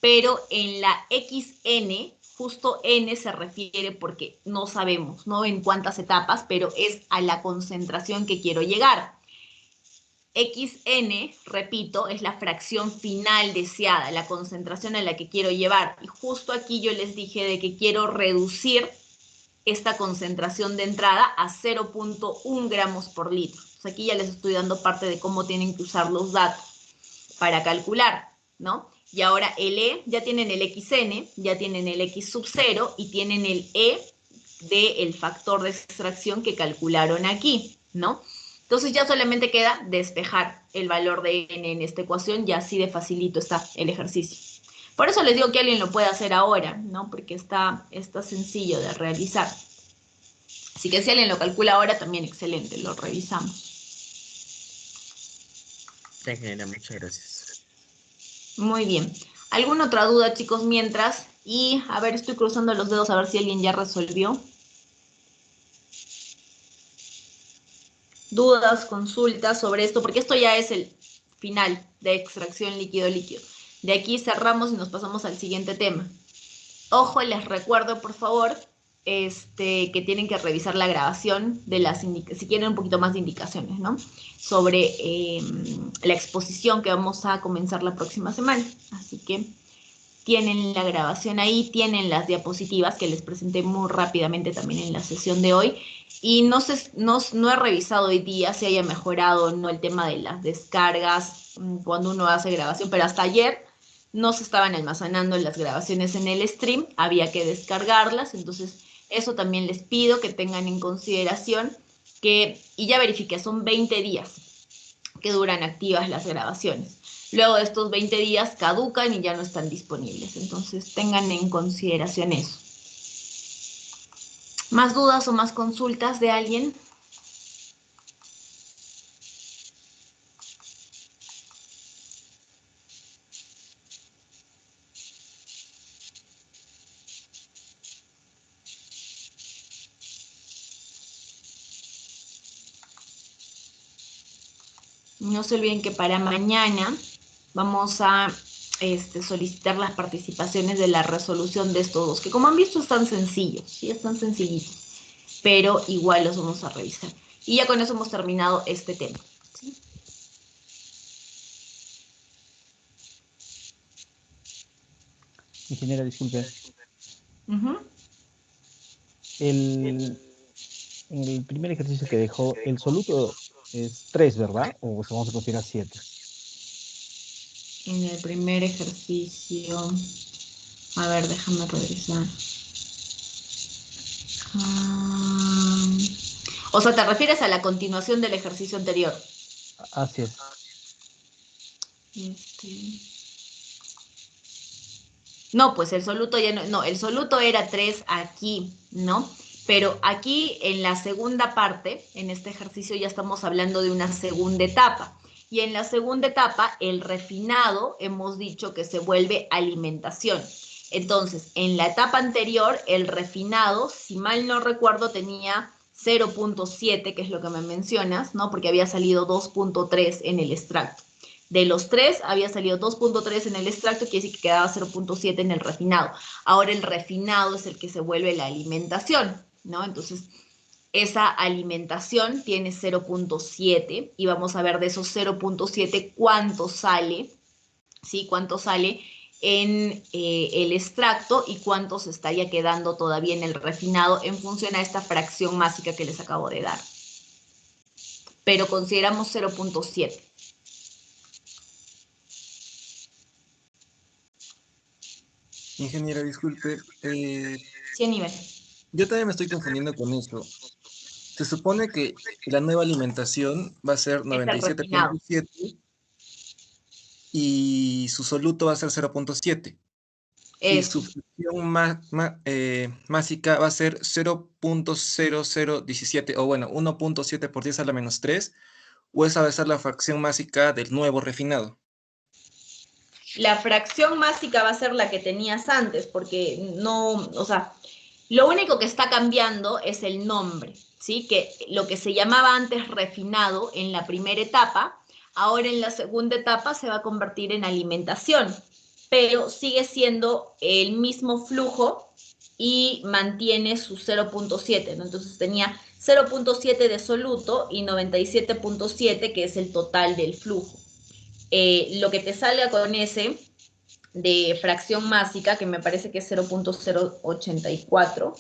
Pero en la XN, justo N se refiere porque no sabemos, ¿no?, en cuántas etapas, pero es a la concentración que quiero llegar. xn, repito, es la fracción final deseada, la concentración a la que quiero llevar. Y justo aquí yo les dije de que quiero reducir esta concentración de entrada a 0.1 gramos por litro. Entonces aquí ya les estoy dando parte de cómo tienen que usar los datos para calcular, ¿no? Y ahora el E, ya tienen el xn, ya tienen el x sub 0 y tienen el E del factor de extracción que calcularon aquí, ¿no? Entonces ya solamente queda despejar el valor de n en esta ecuación y así de facilito está el ejercicio. Por eso les digo que alguien lo puede hacer ahora, ¿no? Porque está sencillo de realizar. Así que si alguien lo calcula ahora, también excelente, lo revisamos. Sí, ingeniera, muchas gracias. Muy bien. ¿Alguna otra duda, chicos, mientras? Y, a ver, estoy cruzando los dedos a ver si alguien ya resolvió. Dudas, consultas sobre esto, porque esto ya es el final de extracción líquido-líquido. De aquí cerramos y nos pasamos al siguiente tema. Ojo, les recuerdo, por favor, que tienen que revisar la grabación de las si quieren un poquito más de indicaciones, ¿no? Sobre la exposición que vamos a comenzar la próxima semana. Así que tienen la grabación ahí, tienen las diapositivas que les presenté muy rápidamente también en la sesión de hoy. Y no he revisado hoy día si haya mejorado o no el tema de las descargas cuando uno hace grabación, pero hasta ayer no se estaban almacenando las grabaciones en el stream, había que descargarlas, entonces eso también les pido que tengan en consideración y ya verifiqué, son 20 días que duran activas las grabaciones. Luego de estos 20 días caducan y ya no están disponibles, entonces tengan en consideración eso. ¿Más dudas o más consultas de alguien? No se olviden que para mañana vamos a solicitar las participaciones de la resolución de estos dos, que como han visto están sencillos, sí, están sencillitos, pero igual los vamos a revisar. Y ya con eso hemos terminado este tema, ¿sí? Ingeniera, disculpe. Uh-huh. En el primer ejercicio que dejó, el soluto es 3, ¿verdad? ¿O vamos a considerar 7? En el primer ejercicio, a ver, déjame revisar. O sea, ¿te refieres a la continuación del ejercicio anterior? Así es. No, pues el soluto ya no, el soluto era 3 aquí, ¿no? Pero aquí en la segunda parte, en este ejercicio ya estamos hablando de una segunda etapa. Y en la segunda etapa, el refinado, hemos dicho que se vuelve alimentación. Entonces, en la etapa anterior, el refinado, si mal no recuerdo, tenía 0.7, que es lo que me mencionas, ¿no? Porque había salido 2.3 en el extracto. De los 3 había salido 2.3 en el extracto, quiere decir que quedaba 0.7 en el refinado. Ahora el refinado es el que se vuelve la alimentación, ¿no? Entonces, esa alimentación tiene 0.7 y vamos a ver de esos 0.7 cuánto sale, ¿sí? Cuánto sale en el extracto y cuánto se estaría quedando todavía en el refinado en función a esta fracción másica que les acabo de dar. Pero consideramos 0.7. Ingeniera, disculpe. Sí, Aníbal. Yo también me estoy confundiendo con esto. Se supone que la nueva alimentación va a ser 97.7 y su soluto va a ser 0.7. Y su fracción másica va a ser 0.0017, o bueno, 1.7 por 10 a la menos 3, o esa va a ser la fracción másica del nuevo refinado. La fracción másica va a ser la que tenías antes, porque no, o sea, lo único que está cambiando es el nombre, ¿sí? Que lo que se llamaba antes refinado en la primera etapa, ahora en la segunda etapa se va a convertir en alimentación, pero sigue siendo el mismo flujo y mantiene su 0.7, ¿no? Entonces tenía 0.7 de soluto y 97.7, que es el total del flujo. Lo que te salga con ese de fracción másica, que me parece que es 0.084,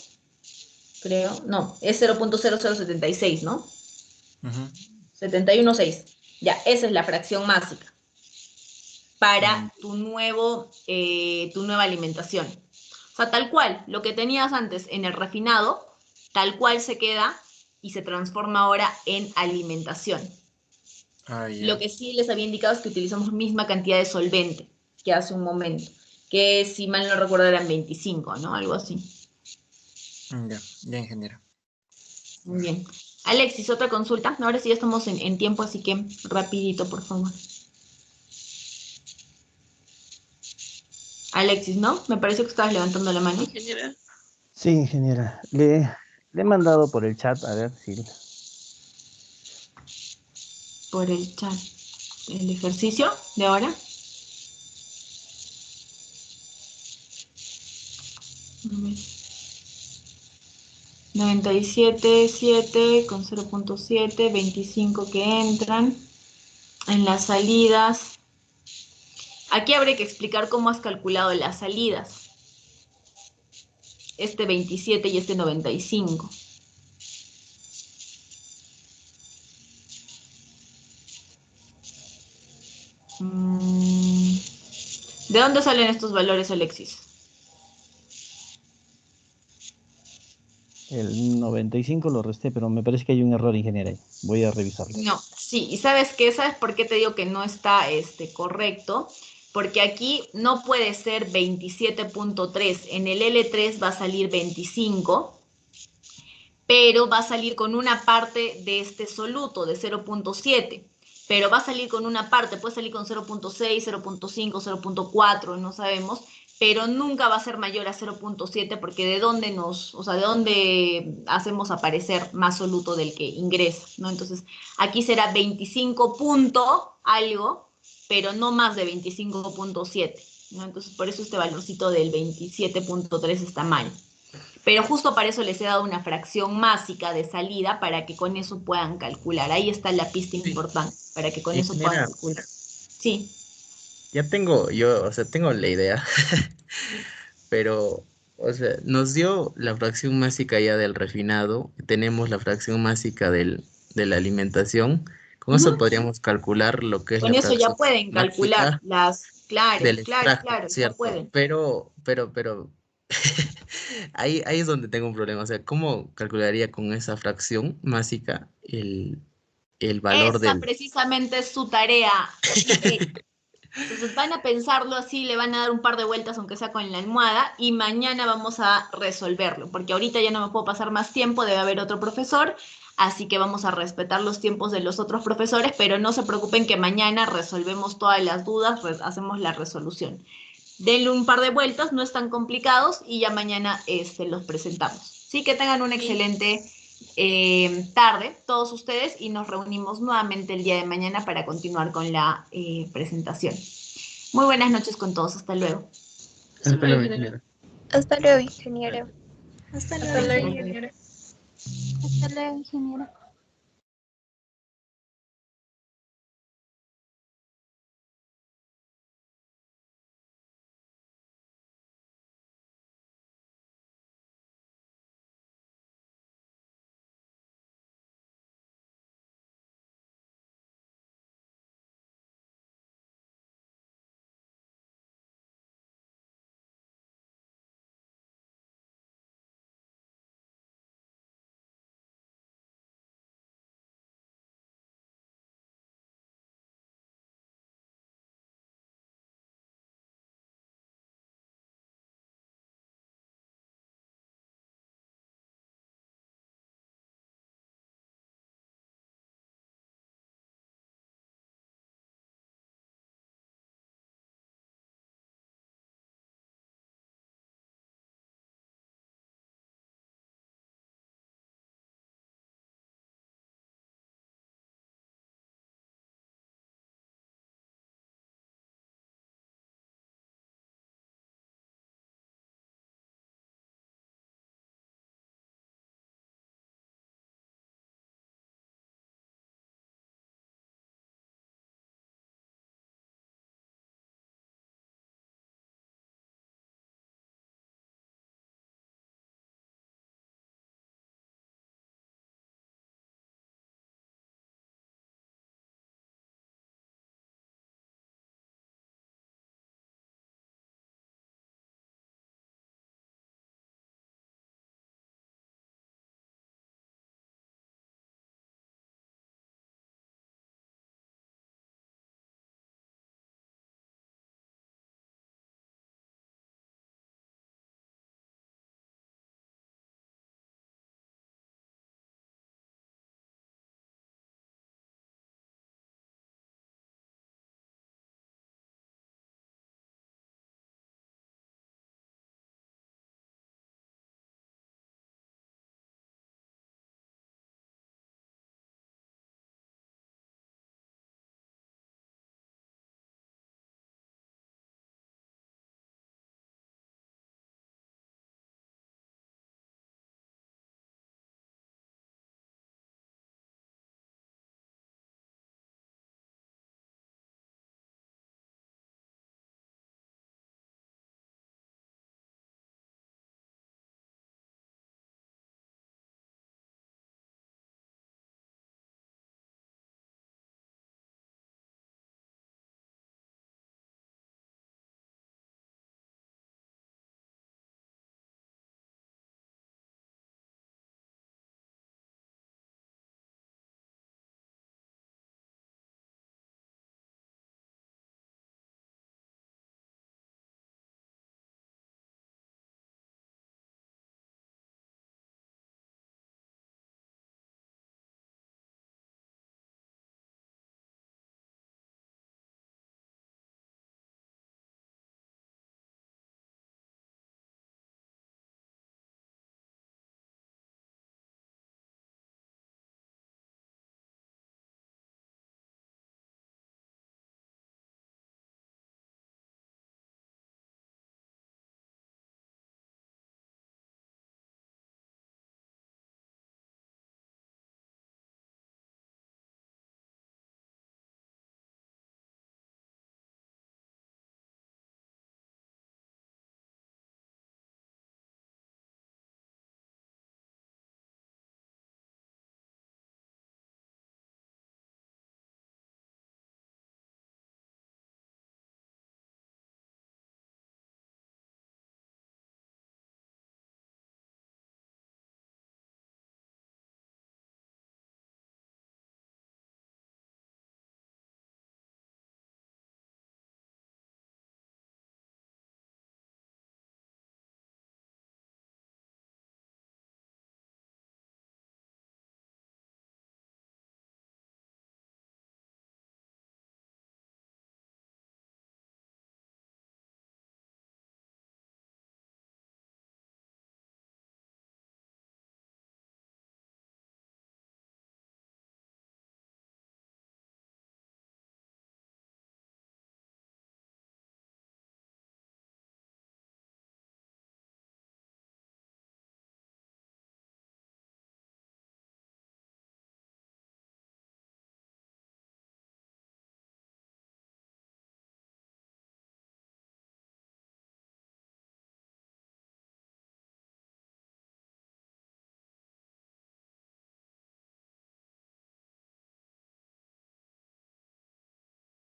creo, no, es 0.0076, ¿no? 71.6. Ya, esa es la fracción másica para tu nueva alimentación. O sea, tal cual, lo que tenías antes en el refinado, tal cual se queda y se transforma ahora en alimentación. Lo que sí les había indicado es que utilizamos misma cantidad de solvente que hace un momento, que si mal no recuerdo eran 25, ¿no? Algo así. Ya, ingeniero. Muy bien. Alexis, otra consulta. Ahora sí ya estamos en tiempo, así que rapidito, por favor. Alexis, ¿no? Me parece que estabas levantando la mano. Sí, ingeniera. Le he mandado por el chat, a ver si... Por el chat. ¿El ejercicio de ahora? A ver. 97.7 con 0.7, 25 que entran. En las salidas. Aquí habría que explicar cómo has calculado las salidas. Este 27 y este 95. ¿De dónde salen estos valores, Alexis? El 95 lo resté, pero me parece que hay un error, ingeniera. Voy a revisarlo. No, sí, y ¿sabes qué? ¿Sabes por qué te digo que no está correcto? Porque aquí no puede ser 27.3. En el L3 va a salir 25, pero va a salir con una parte de este soluto de 0.7. Pero va a salir con una parte, puede salir con 0.6, 0.5, 0.4, no sabemos, pero nunca va a ser mayor a 0.7 porque de dónde hacemos aparecer más soluto del que ingresa, ¿no? Entonces, aquí será 25 punto algo, pero no más de 25.7, ¿no? Entonces, por eso este valorcito del 27.3 está mal. Pero justo para eso les he dado una fracción másica de salida para que con eso puedan calcular. Ahí está la pista importante, para que con eso puedan calcular. Sí. Ya tengo la idea, pero, o sea, nos dio la fracción másica ya del refinado, tenemos la fracción másica de la alimentación. Con eso podríamos calcular lo que es Con la eso ya fracción pueden calcular másica claro, del extracto, ya ¿cierto? pueden. Pero, ahí es donde tengo un problema. O sea, ¿cómo calcularía con esa fracción másica el valor Esa del... precisamente es su tarea. Entonces van a pensarlo así, le van a dar un par de vueltas, aunque sea con la almohada, y mañana vamos a resolverlo, porque ahorita ya no me puedo pasar más tiempo, debe haber otro profesor, así que vamos a respetar los tiempos de los otros profesores, pero no se preocupen que mañana resolvemos todas las dudas, hacemos la resolución. Denle un par de vueltas, no están complicados, y ya mañana los presentamos. Sí, que tengan una excelente tarde, todos ustedes, y nos reunimos nuevamente el día de mañana para continuar con la presentación. Muy buenas noches con todos, hasta luego. Hasta luego, ingeniero. Hasta luego, ingeniero. Hasta luego, ingeniero. Hasta luego, ingeniero.